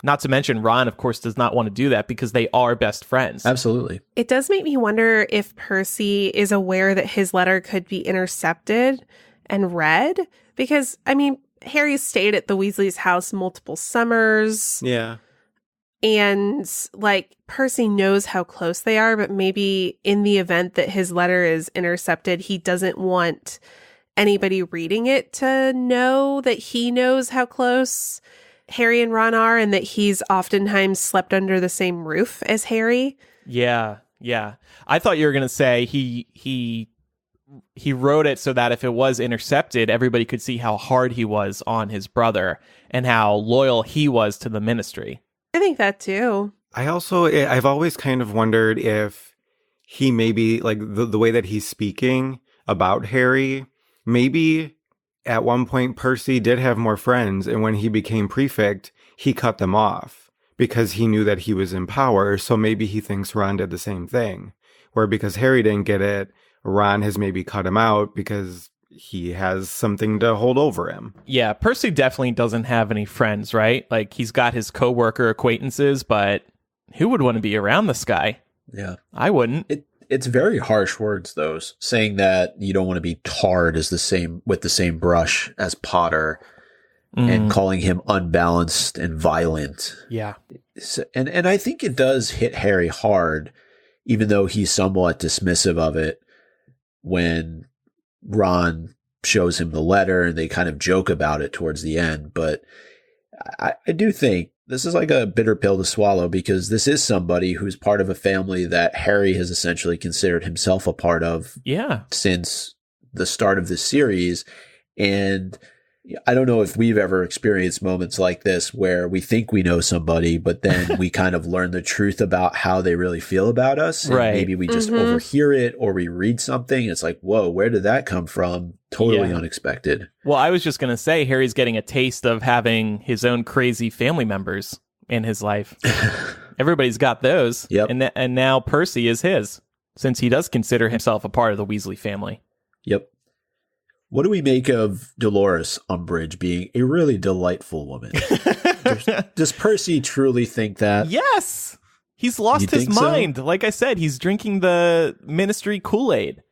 A: Not to mention, Ron, of course, does not want to do that because they are best friends.
B: Absolutely.
C: It does make me wonder if Percy is aware that his letter could be intercepted and read. Because, I mean, Harry stayed at the Weasleys' house multiple summers.
D: Yeah.
C: And, like, Percy knows how close they are, but maybe in the event that his letter is intercepted, he doesn't want anybody reading it to know that he knows how close Harry and Ron are and that he's oftentimes slept under the same roof as Harry.
A: Yeah. I thought you were going to say he wrote it so that if it was intercepted, everybody could see how hard he was on his brother and how loyal he was to the ministry.
C: I think that too.
D: I've always kind of wondered if he maybe, like the way that he's speaking about Harry, maybe at one point Percy did have more friends, and when he became prefect, he cut them off because he knew that he was in power. So maybe he thinks Ron did the same thing, where because Harry didn't get it, Ron has maybe cut him out because he has something to hold over him.
A: Yeah, Percy definitely doesn't have any friends, right? Like, he's got his coworker acquaintances, but who would want to be around this guy?
B: Yeah.
A: I wouldn't.
B: It's very harsh words, though, saying that you don't want to be tarred with the same brush as Potter and calling him unbalanced and violent.
A: Yeah.
B: So, and I think it does hit Harry hard, even though he's somewhat dismissive of it when Ron shows him the letter and they kind of joke about it towards the end. But I do think this is like a bitter pill to swallow because this is somebody who's part of a family that Harry has essentially considered himself a part of since the start of this series. And I don't know if we've ever experienced moments like this where we think we know somebody, but then we kind of learn the truth about how they really feel about us. And
A: right.
B: Maybe we just overhear it or we read something. And it's like, whoa, where did that come from? Totally unexpected. Well,
A: I was just going to say, Harry's getting a taste of having his own crazy family members in his life. Everybody's got those.
B: Yep.
A: And now Percy is his, since he does consider himself a part of the Weasley family.
B: Yep. What do we make of Dolores Umbridge being a really delightful woman? Does Percy truly think that?
A: Yes. He's lost his mind. So? Like I said, he's drinking the Ministry Kool-Aid.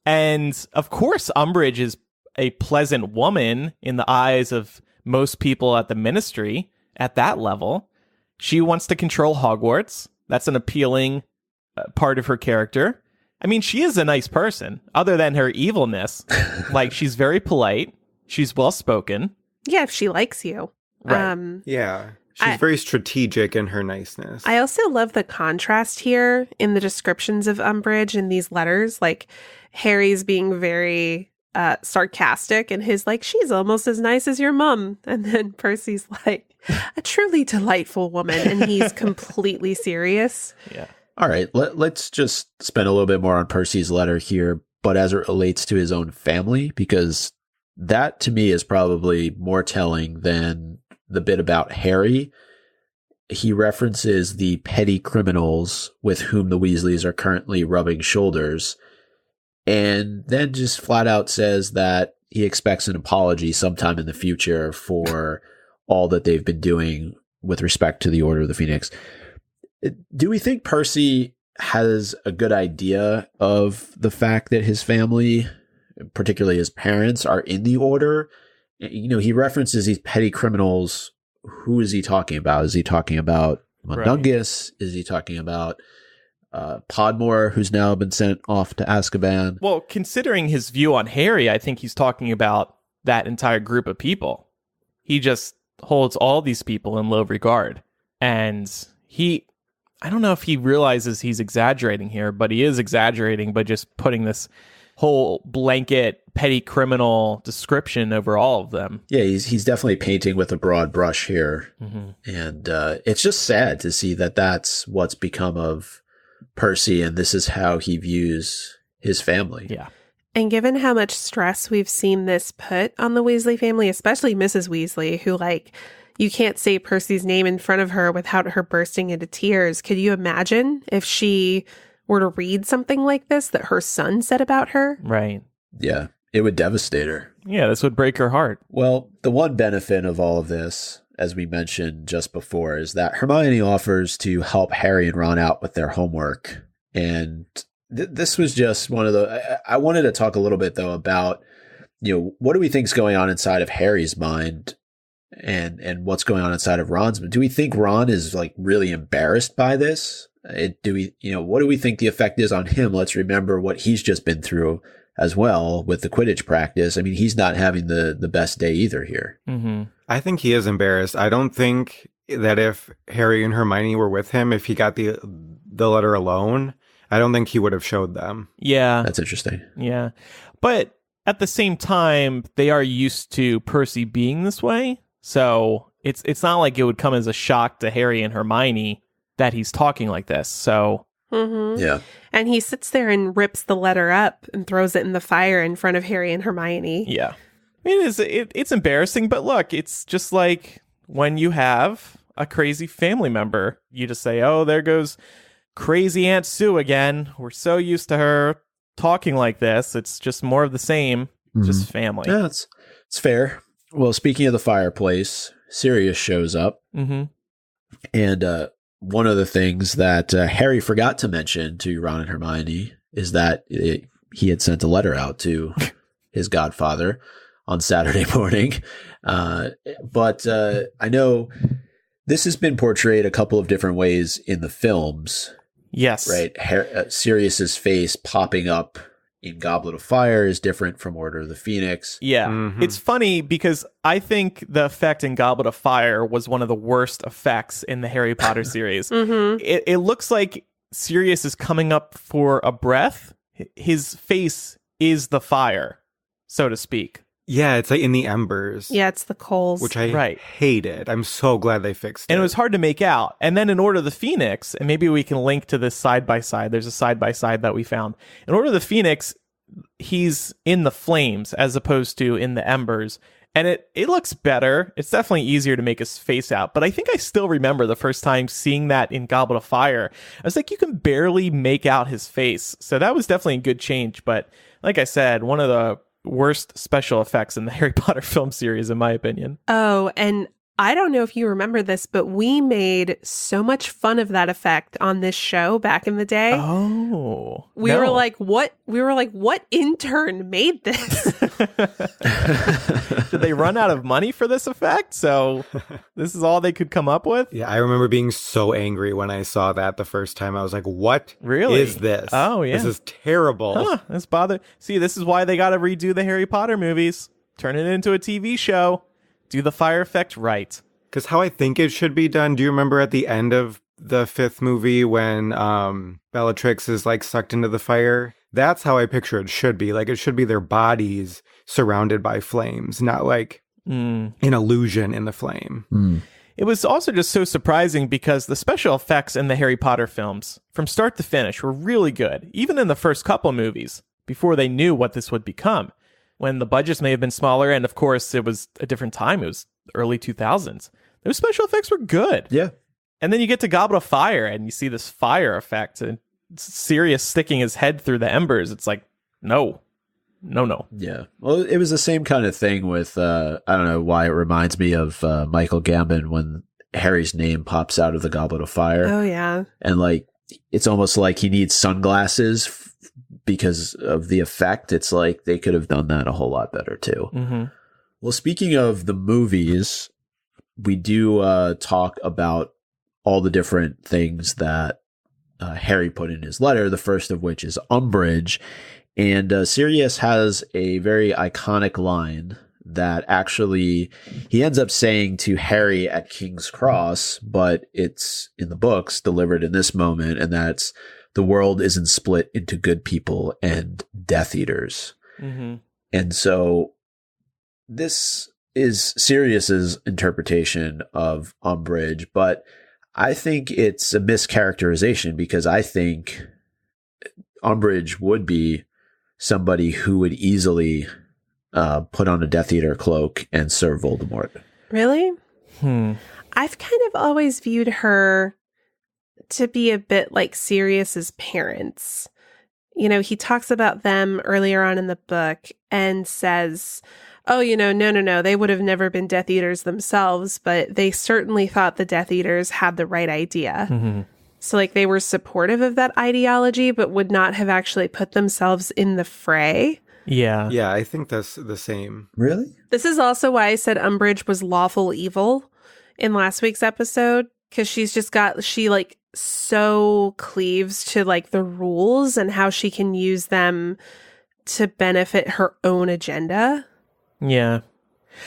A: And of course, Umbridge is a pleasant woman in the eyes of most people at the Ministry at that level. She wants to control Hogwarts. That's an appealing part of her character. I mean, she is a nice person, other than her evilness. Like, she's very polite. She's well-spoken.
C: Yeah, if she likes you.
A: Right.
D: Yeah. She's very strategic in her niceness.
C: I also love the contrast here in the descriptions of Umbridge in these letters. Like, Harry's being very sarcastic, and his like, she's almost as nice as your mom. And then Percy's like, a truly delightful woman. And he's completely serious.
B: Yeah. All right, let's just spend a little bit more on Percy's letter here, but as it relates to his own family, because that to me is probably more telling than the bit about Harry. He references the petty criminals with whom the Weasleys are currently rubbing shoulders, and then just flat out says that he expects an apology sometime in the future for all that they've been doing with respect to the Order of the Phoenix. Do we think Percy has a good idea of the fact that his family, particularly his parents, are in the Order? You know, he references these petty criminals. Who is he talking about? Is he talking about Mundungus? Right. Is he talking about Podmore, who's now been sent off to Azkaban?
A: Well, considering his view on Harry, I think he's talking about that entire group of people. He just holds all these people in low regard. And I don't know if he realizes he's exaggerating here, but he is exaggerating by just putting this whole blanket petty criminal description over all of them.
B: Yeah, he's definitely painting with a broad brush here. Mm-hmm. And it's just sad to see that that's what's become of Percy, and this is how he views his family.
A: Yeah.
C: And given how much stress we've seen this put on the Weasley family, especially Mrs. Weasley, who you can't say Percy's name in front of her without her bursting into tears. Could you imagine if she were to read something like this that her son said about her?
A: Right.
B: Yeah, it would devastate her.
A: Yeah, this would break her heart.
B: Well, the one benefit of all of this, as we mentioned just before, is that Hermione offers to help Harry and Ron out with their homework. And this was just one of I wanted to talk a little bit, though, about, what do we think is going on inside of Harry's mind? And what's going on inside of Ron's? Do we think Ron is really embarrassed by this? What do we think the effect is on him? Let's remember what he's just been through as well with the Quidditch practice. I mean, he's not having the best day either here.
A: Mm-hmm.
D: I think he is embarrassed. I don't think that if Harry and Hermione were with him, if he got the letter alone, I don't think he would have showed them.
A: Yeah.
B: That's interesting.
A: Yeah. But at the same time, they are used to Percy being this way. So it's not like it would come as a shock to Harry and Hermione that he's talking like this. So
B: yeah,
C: and he sits there and rips the letter up and throws it in the fire in front of Harry and Hermione.
A: Yeah, it's embarrassing, but look, it's just like when you have a crazy family member, you just say, "Oh, there goes crazy Aunt Sue again." We're so used to her talking like this. It's just more of the same. Mm-hmm. Just family.
B: Yeah, it's fair. Well, speaking of the fireplace, Sirius shows up.
A: Mm-hmm.
B: And one of the things that Harry forgot to mention to Ron and Hermione is that he had sent a letter out to his godfather on Saturday morning. But I know this has been portrayed a couple of different ways in the films.
A: Yes.
B: Right? Sirius's face popping up in Goblet of Fire is different from Order of the Phoenix.
A: Yeah.
D: Mm-hmm.
A: It's funny because I think the effect in Goblet of Fire was one of the worst effects in the Harry Potter series.
C: Mm-hmm.
A: It looks like Sirius is coming up for a breath. His face is the fire, so to speak.
D: Yeah, it's in the embers.
C: Yeah, it's the coals.
D: Which I hated. I'm so glad they fixed it.
A: And it was hard to make out. And then in Order of the Phoenix, and maybe we can link to this side-by-side. There's a side-by-side that we found. In Order of the Phoenix, he's in the flames as opposed to in the embers. And it looks better. It's definitely easier to make his face out. But I think I still remember the first time seeing that in Goblet of Fire. I was like, you can barely make out his face. So that was definitely a good change. But like I said, one of the worst special effects in the Harry Potter film series, in my opinion.
C: Oh, and I don't know if you remember this, but we made so much fun of that effect on this show back in the day.
A: Oh,
C: we were like, what? We were like, what intern made this?
A: Did they run out of money for this effect? So this is all they could come up with?
D: Yeah, I remember being so angry when I saw that the first time. I was like, what
A: really
D: is this?
A: Oh, yeah.
D: This is terrible.
A: Huh, this bother. See, this is why they got to redo the Harry Potter movies. Turn it into a TV show. Do the fire effect right.
D: Because how I think it should be done, do you remember at the end of the 5th movie when Bellatrix is like sucked into the fire? That's how I picture it should be. Like, it should be their bodies surrounded by flames, not like an illusion in the flame.
A: It was also just so surprising because the special effects in the Harry Potter films, from start to finish, were really good, even in the first couple movies, before they knew what this would become. When the budgets may have been smaller, and of course it was a different time, it was early 2000s. Those special effects were good.
B: Yeah.
A: And then you get to Goblet of Fire, and you see this fire effect, and Sirius sticking his head through the embers. It's like, no.
B: Yeah. Well, it was the same kind of thing with, I don't know why it reminds me of Michael Gambon when Harry's name pops out of the Goblet of Fire.
C: Oh, yeah.
B: And like, it's almost like he needs sunglasses because of the effect. It's like they could have done that a whole lot better too.
A: Mm-hmm.
B: Well, speaking of the movies, we do talk about all the different things that Harry put in his letter, the first of which is Umbridge. And Sirius has a very iconic line that actually he ends up saying to Harry at King's Cross, but it's in the books delivered in this moment, and that's, the world isn't split into good people and Death Eaters.
A: Mm-hmm.
B: And so this is Sirius's interpretation of Umbridge, but I think it's a mischaracterization because I think Umbridge would be somebody who would easily put on a Death Eater cloak and serve Voldemort.
C: Really? I've kind of always viewed her to be a bit like Sirius's parents. You know, he talks about them earlier on in the book and says, oh, no, they would have never been Death Eaters themselves, but they certainly thought the Death Eaters had the right idea.
A: Mm-hmm.
C: So, like, they were supportive of that ideology, but would not have actually put themselves in the fray.
A: Yeah.
D: Yeah, I think that's the same.
B: Really?
C: This is also why I said Umbridge was lawful evil in last week's episode, because she like so cleaves to like the rules and how she can use them to benefit her own agenda.
A: Yeah.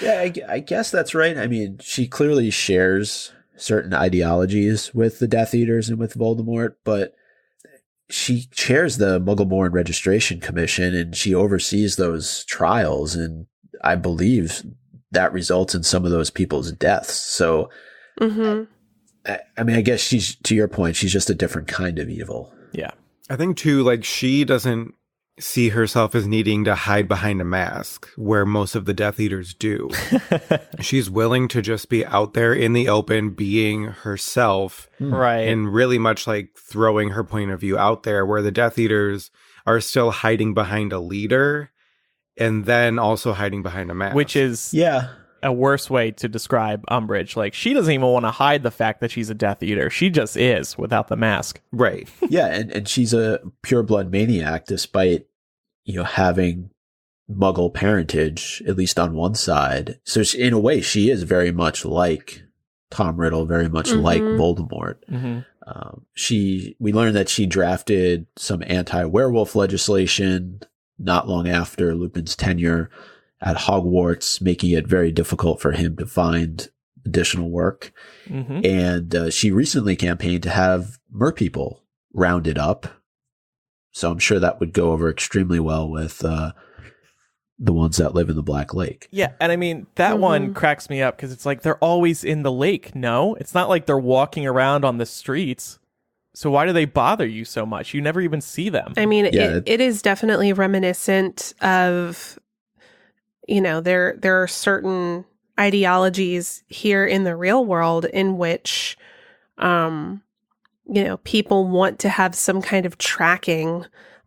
B: Yeah, I guess that's right. I mean, she clearly shares certain ideologies with the Death Eaters and with Voldemort, but she chairs the Muggle-born Registration Commission and she oversees those trials, and I believe that results in some of those people's deaths. So, I mean, I guess she's, to your point, she's just a different kind of evil.
A: Yeah.
D: I think too, like, she doesn't see herself as needing to hide behind a mask where most of the Death Eaters do. She's willing to just be out there in the open being herself.
A: Right.
D: And really much like throwing her point of view out there, where the Death Eaters are still hiding behind a leader and then also hiding behind a mask.
A: Which is a worse way to describe Umbridge. Like, she doesn't even want to hide the fact that she's a Death Eater. She just is without the mask.
D: Right.
B: Yeah, and she's a pureblood maniac despite, having Muggle parentage, at least on one side. So in a way, she is very much like Tom Riddle, very much like Voldemort. We learned that she drafted some anti-werewolf legislation not long after Lupin's tenure at Hogwarts, making it very difficult for him to find additional work. And she recently campaigned to have merpeople rounded up. So I'm sure that would go over extremely well with the ones that live in the Black Lake.
A: Yeah, and I mean, that one cracks me up because it's like they're always in the lake. No, it's not like they're walking around on the streets. So why do they bother you so much? You never even see them.
C: I mean, it is definitely reminiscent of, there are certain ideologies here in the real world in which, people want to have some kind of tracking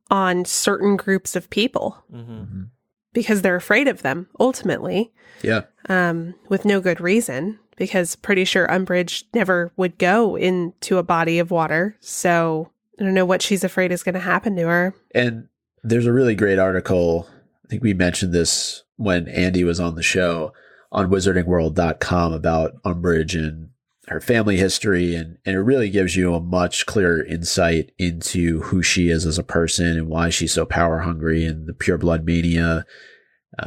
C: on certain groups of people because they're afraid of them, ultimately.
B: Yeah.
C: With no good reason, because pretty sure Umbridge never would go into a body of water. So I don't know what she's afraid is going to happen to her.
B: And there's a really great article, I think we mentioned this when Andy was on the show, on wizardingworld.com about Umbridge and her family history. And it really gives you a much clearer insight into who she is as a person and why she's so power hungry and the pure blood mania.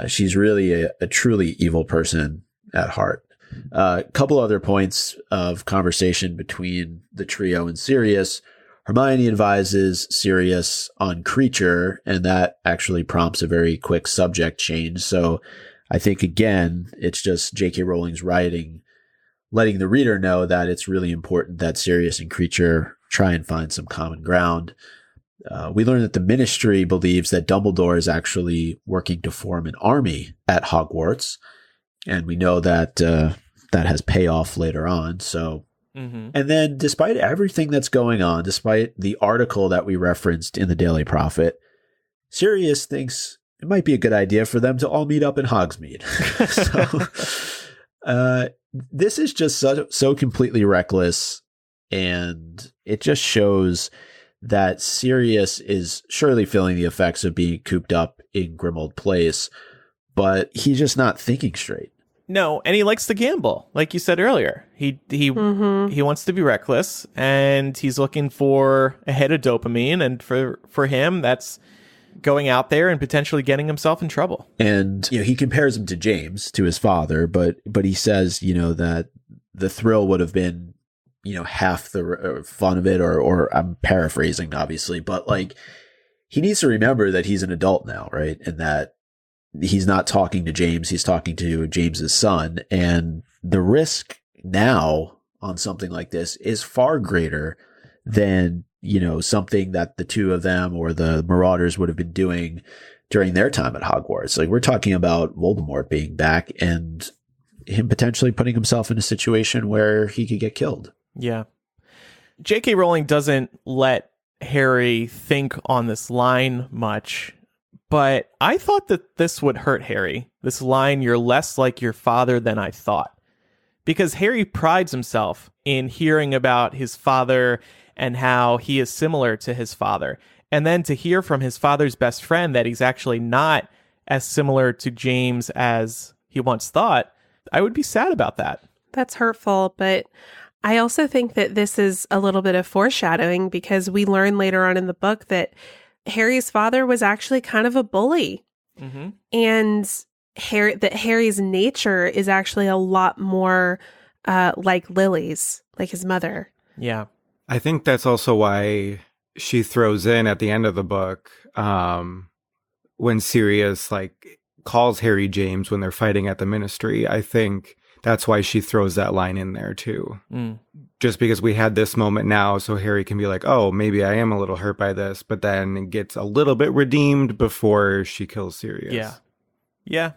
B: She's really a truly evil person at heart. A couple other points of conversation between the trio and Sirius. Hermione advises Sirius on creature, and that actually prompts a very quick subject change. So I think, again, it's just J.K. Rowling's writing, letting the reader know that it's really important that Sirius and creature try and find some common ground. We learn that the Ministry believes that Dumbledore is actually working to form an army at Hogwarts, and we know that that has payoff later on. So, and then despite everything that's going on, despite the article that we referenced in the Daily Prophet, Sirius thinks it might be a good idea for them to all meet up in Hogsmeade. So, this is just so completely reckless, and it just shows that Sirius is surely feeling the effects of being cooped up in Grimmauld Place, but he's just not thinking straight.
A: No, and he likes to gamble, like you said earlier. He wants to be reckless, and he's looking for a hit of dopamine, and for him, that's going out there and potentially getting himself in trouble.
B: And he compares him to James, to his father, but he says that the thrill would have been half the fun of it, or I'm paraphrasing obviously, but like, he needs to remember that he's an adult now, right? And that he's not talking to James, he's talking to James's son. And the risk now on something like this is far greater than, something that the two of them or the Marauders would have been doing during their time at Hogwarts. Like, we're talking about Voldemort being back and him potentially putting himself in a situation where he could get killed.
A: Yeah. J.K. Rowling doesn't let Harry think on this line much, but I thought that this would hurt Harry. This line, "You're less like your father than I thought." Because Harry prides himself in hearing about his father and how he is similar to his father. And then to hear from his father's best friend that he's actually not as similar to James as he once thought, I would be sad about that.
C: That's hurtful, but I also think that this is a little bit of foreshadowing, because we learn later on in the book that Harry's father was actually kind of a bully. And Harry's nature is actually a lot more like Lily's, like his mother.
A: Yeah.
D: I think that's also why she throws in at the end of the book, when Sirius calls Harry James when they're fighting at the Ministry. I think that's why she throws that line in there too. Just because we had this moment now, so Harry can be like, oh, maybe I am a little hurt by this, but then it gets a little bit redeemed before she kills Sirius.
A: Yeah. Yeah.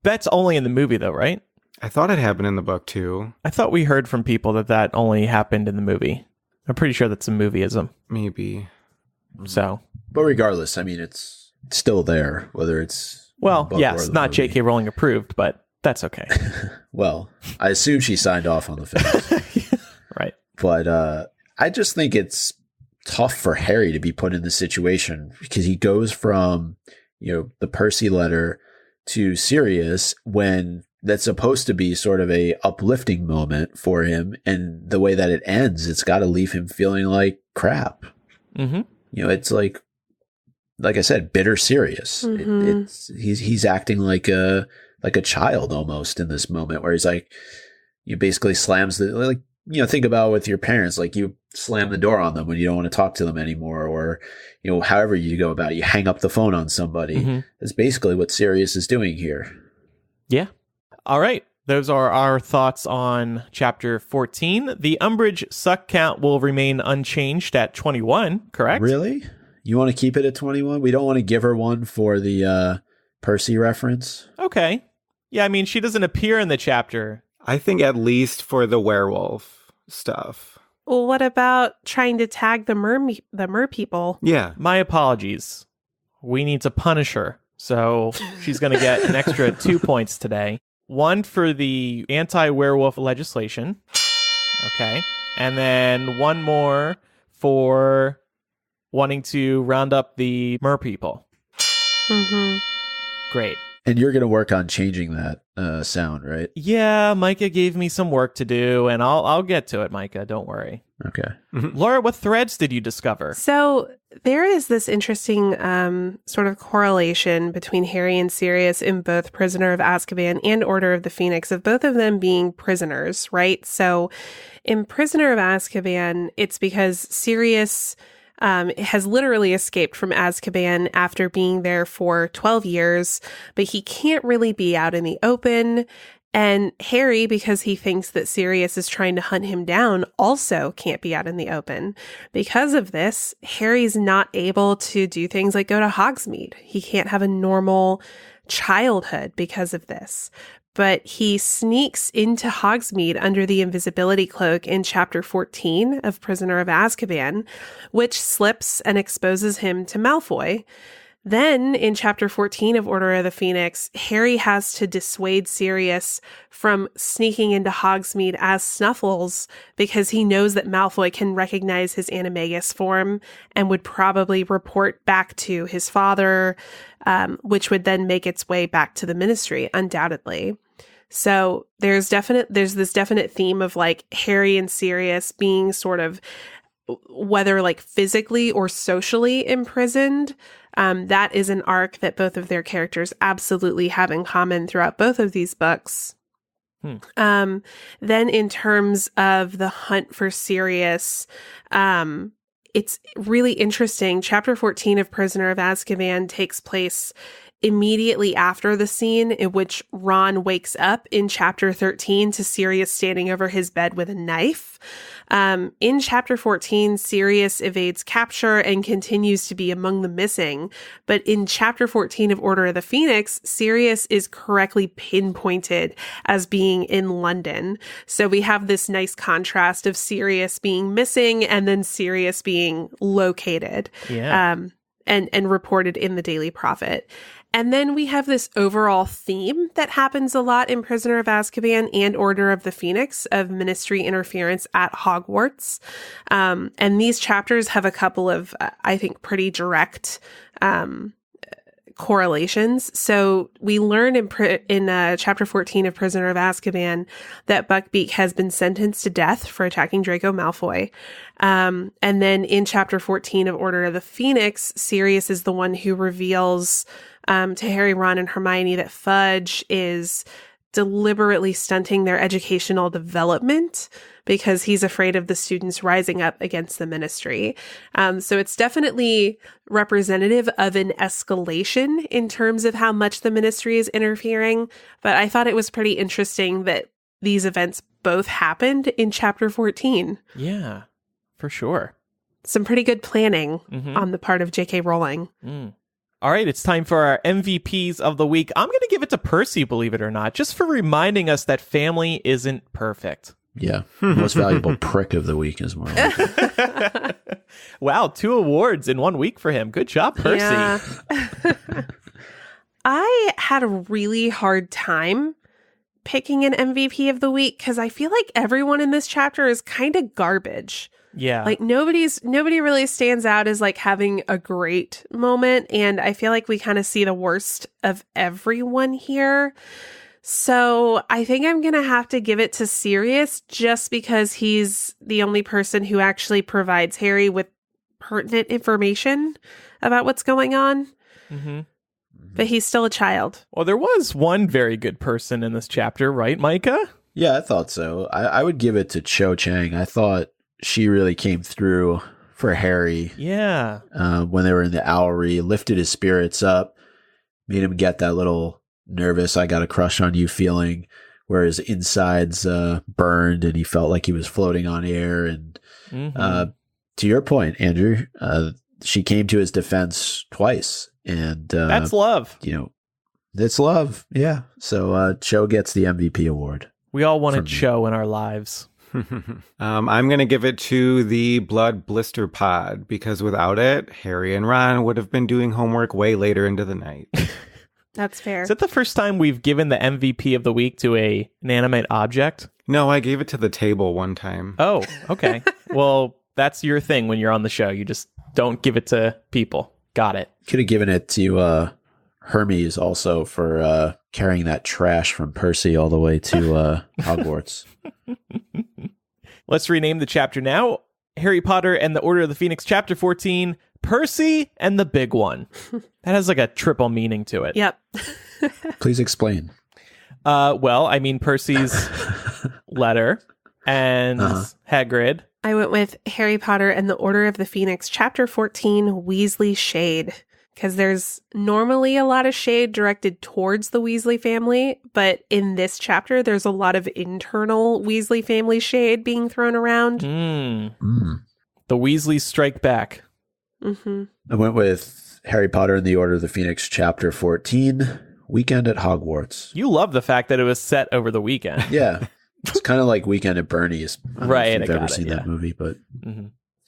A: That's only in the movie though, right?
D: I thought it happened in the book too.
A: I thought we heard from people that only happened in the movie. I'm pretty sure that's a movieism.
D: Maybe.
A: So.
B: But regardless, I mean, it's still there, whether it's...
A: Well, yes, not J.K. Rowling approved, but that's okay.
B: Well, I assume she signed off on the film.
A: Right.
B: But I just think it's tough for Harry to be put in this situation, because he goes from, the Percy letter to Sirius when that's supposed to be sort of a uplifting moment for him. And the way that it ends, it's got to leave him feeling like crap. It's like I said, bitter Sirius. He's acting like a child almost in this moment, where he's like, you basically slams think about with your parents, like you slam the door on them when you don't want to talk to them anymore, or, however you go about it, you hang up the phone on somebody. That's basically what Sirius is doing here.
A: Yeah. All right. Those are our thoughts on chapter 14. The Umbridge suck count will remain unchanged at 21, correct?
B: Really? You want to keep it at 21? We don't want to give her one for the Percy reference?
A: Okay. Yeah, I mean, she doesn't appear in the chapter.
D: I think at least for the werewolf stuff.
C: Well, what about trying to tag the mer people?
D: Yeah.
A: My apologies. We need to punish her. So she's going to get an extra 2 points today. 1 for the anti-werewolf legislation. Okay. And then 1 more for wanting to round up the mer people.
C: Mm-hmm.
A: Great.
B: And you're going to work on changing that sound, right?
A: Yeah, Micah gave me some work to do, and I'll get to it, Micah. Don't worry.
B: Okay.
A: Laura, what threads did you discover?
C: So there is this interesting sort of correlation between Harry and Sirius in both Prisoner of Azkaban and Order of the Phoenix, of both of them being prisoners, right? So in Prisoner of Azkaban, it's because Sirius has literally escaped from Azkaban after being there for 12 years, but he can't really be out in the open. And Harry, because he thinks that Sirius is trying to hunt him down, also can't be out in the open. Because of this, Harry's not able to do things like go to Hogsmeade. He can't have a normal childhood because of this. But he sneaks into Hogsmeade under the invisibility cloak in chapter 14 of Prisoner of Azkaban, which slips and exposes him to Malfoy. Then, in chapter 14 of Order of the Phoenix, Harry has to dissuade Sirius from sneaking into Hogsmeade as Snuffles because he knows that Malfoy can recognize his animagus form and would probably report back to his father, which would then make its way back to the Ministry, undoubtedly. So there's this definite theme of like Harry and Sirius being sort of, whether like physically or socially imprisoned. That is an arc that both of their characters absolutely have in common throughout both of these books. Then in terms of the hunt for Sirius, it's really interesting. Chapter 14 of Prisoner of Azkaban takes place immediately after the scene in which Ron wakes up in chapter 13 to Sirius standing over his bed with a knife. In chapter 14, Sirius evades capture and continues to be among the missing. But in chapter 14 of Order of the Phoenix, Sirius is correctly pinpointed as being in London. So we have this nice contrast of Sirius being missing and then Sirius being located.
A: Yeah.
C: And reported in the Daily Prophet. And then we have this overall theme that happens a lot in Prisoner of Azkaban and Order of the Phoenix of ministry interference at Hogwarts. And these chapters have a couple of, I think, pretty direct correlations. So we learn in chapter 14 of Prisoner of Azkaban that Buckbeak has been sentenced to death for attacking Draco Malfoy. And then in chapter 14 of Order of the Phoenix, Sirius is the one who reveals to Harry, Ron, and Hermione that Fudge is deliberately stunting their educational development because he's afraid of the students rising up against the Ministry. So it's definitely representative of an escalation in terms of how much the Ministry is interfering. But I thought it was pretty interesting that these events both happened in chapter 14.
A: Yeah, for sure.
C: Some pretty good planning on the part of J.K. Rowling.
A: All right, it's time for our MVPs of the week. I'm going to give it to Percy, believe it or not, just for reminding us that family isn't perfect.
B: Yeah. Most valuable prick of the week is more like it.
A: Wow, 2 awards in 1 week for him. Good job, Percy.
C: Yeah. I had a really hard time picking an MVP of the week because I feel like everyone in this chapter is kind of garbage.
A: Yeah.
C: Like nobody really stands out as like having a great moment. And I feel like we kind of see the worst of everyone here. So I think I'm going to have to give it to Sirius just because he's the only person who actually provides Harry with pertinent information about what's going on. But he's still a child.
A: Well, there was one very good person in this chapter, right, Micah?
B: Yeah, I thought so. I would give it to Cho Chang. I thought she really came through for Harry.
A: Yeah.
B: When they were in the Owlry, lifted his spirits up, made him get that little nervous, I got a crush on you feeling, where his insides burned and he felt like he was floating on air. And to your point, Andrew, she came to his defense twice. And
A: that's love.
B: You know, it's love. Yeah. So Cho gets the MVP award.
A: We all wanted Cho in our lives.
D: I'm going to give it to the Blood Blister Pod because without it, Harry and Ron would have been doing homework way later into the night.
C: That's fair.
A: Is that the first time we've given the MVP of the week to an inanimate object?
D: No, I gave it to the table one time.
A: Oh, okay. Well, that's your thing when you're on the show. You just don't give it to people. Got it.
B: Could have given it to Hermes also for carrying that trash from Percy all the way to Hogwarts.
A: Let's rename the chapter now. Harry Potter and the Order of the Phoenix, Chapter 14, Percy and the Big One. That has like a triple meaning to it.
C: Yep.
B: Please explain.
A: Well, I mean, Percy's letter and Hagrid.
C: I went with Harry Potter and the Order of the Phoenix, Chapter 14, Weasley Shade. Because there's normally a lot of shade directed towards the Weasley family, but in this chapter, there's a lot of internal Weasley family shade being thrown around.
A: The Weasleys strike back.
C: Mm-hmm.
B: I went with Harry Potter and the Order of the Phoenix, Chapter 14, Weekend at Hogwarts.
A: You love the fact that it was set over the weekend.
B: Yeah. It's kind of like Weekend at Bernie's. I don't know if you've ever seen that movie, but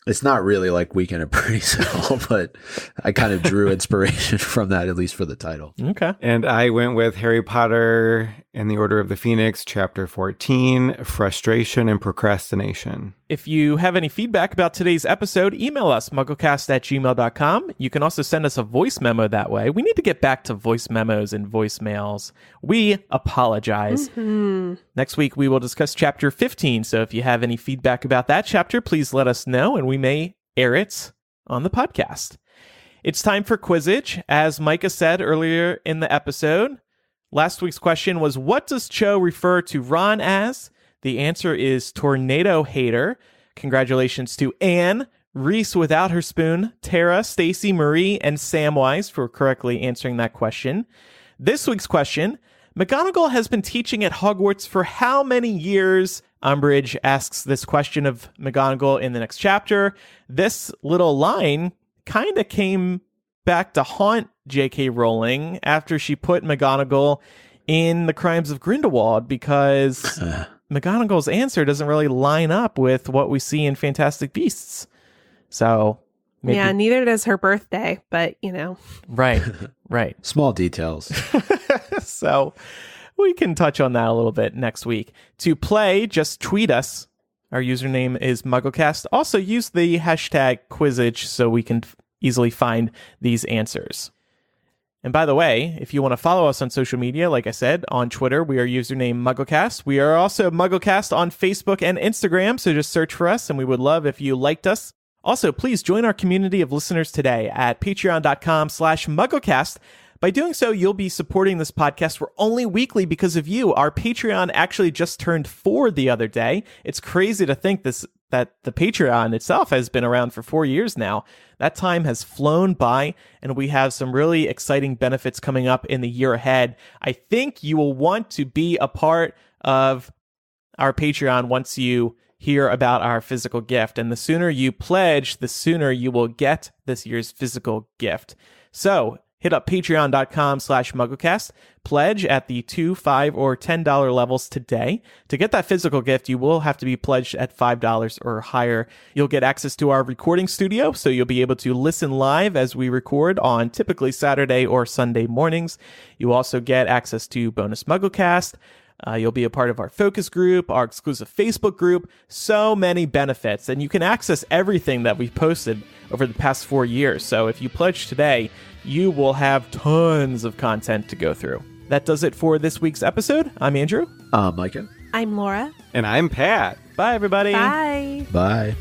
B: it's not really like Weekend at Bernie's at all, but I kind of drew inspiration from that, at least for the title.
A: Okay.
D: And I went with Harry Potter and the Order of the Phoenix, Chapter 14, Frustration and Procrastination.
A: If you have any feedback about today's episode, email us, mugglecast@gmail.com. You can also send us a voice memo that way. We need to get back to voice memos and voicemails. We apologize. Next week, we will discuss Chapter 15. So if you have any feedback about that chapter, please let us know, and we may air it on the podcast. It's time for Quidditch. As Micah said earlier in the episode, last week's question was, what does Cho refer to Ron as? The answer is Tornado Hater. Congratulations to Anne, Reese without her spoon, Tara, Stacy, Marie, and Samwise for correctly answering that question. This week's question, McGonagall has been teaching at Hogwarts for how many years? Umbridge asks this question of McGonagall in the next chapter. This little line kind of came back to haunt J.K. Rowling after she put McGonagall in the Crimes of Grindelwald because McGonagall's answer doesn't really line up with what we see in Fantastic Beasts. So maybe...
C: Yeah, neither does her birthday, but you know.
A: Right.
B: Small details.
A: So we can touch on that a little bit next week. To play, just tweet us. Our username is MuggleCast. Also use the hashtag Quidditch so we can easily find these answers. And by the way, if you want to follow us on social media, like I said, on Twitter, we are username MuggleCast. We are also MuggleCast on Facebook and Instagram, so just search for us, and we would love if you liked us. Also, please join our community of listeners today at patreon.com/MuggleCast. By doing so, you'll be supporting this podcast. We're only weekly because of you. Our Patreon actually just turned 4 the other day. It's crazy to think that the Patreon itself has been around for 4 years now. That time has flown by, and we have some really exciting benefits coming up in the year ahead. I think you will want to be a part of our Patreon once you hear about our physical gift. And the sooner you pledge, the sooner you will get this year's physical gift. So hit up patreon.com/MuggleCast. Pledge at the $2, $5, or $10 levels today. To get that physical gift, you will have to be pledged at $5 or higher. You'll get access to our recording studio, so you'll be able to listen live as we record on typically Saturday or Sunday mornings. You also get access to bonus MuggleCast. You'll be a part of our focus group, our exclusive Facebook group, so many benefits. And you can access everything that we've posted over the past 4 years. So if you pledge today, you will have tons of content to go through. That does it for this week's episode. I'm Andrew.
B: Micah.
C: I'm Laura.
D: And I'm Pat.
A: Bye, everybody.
C: Bye.
B: Bye.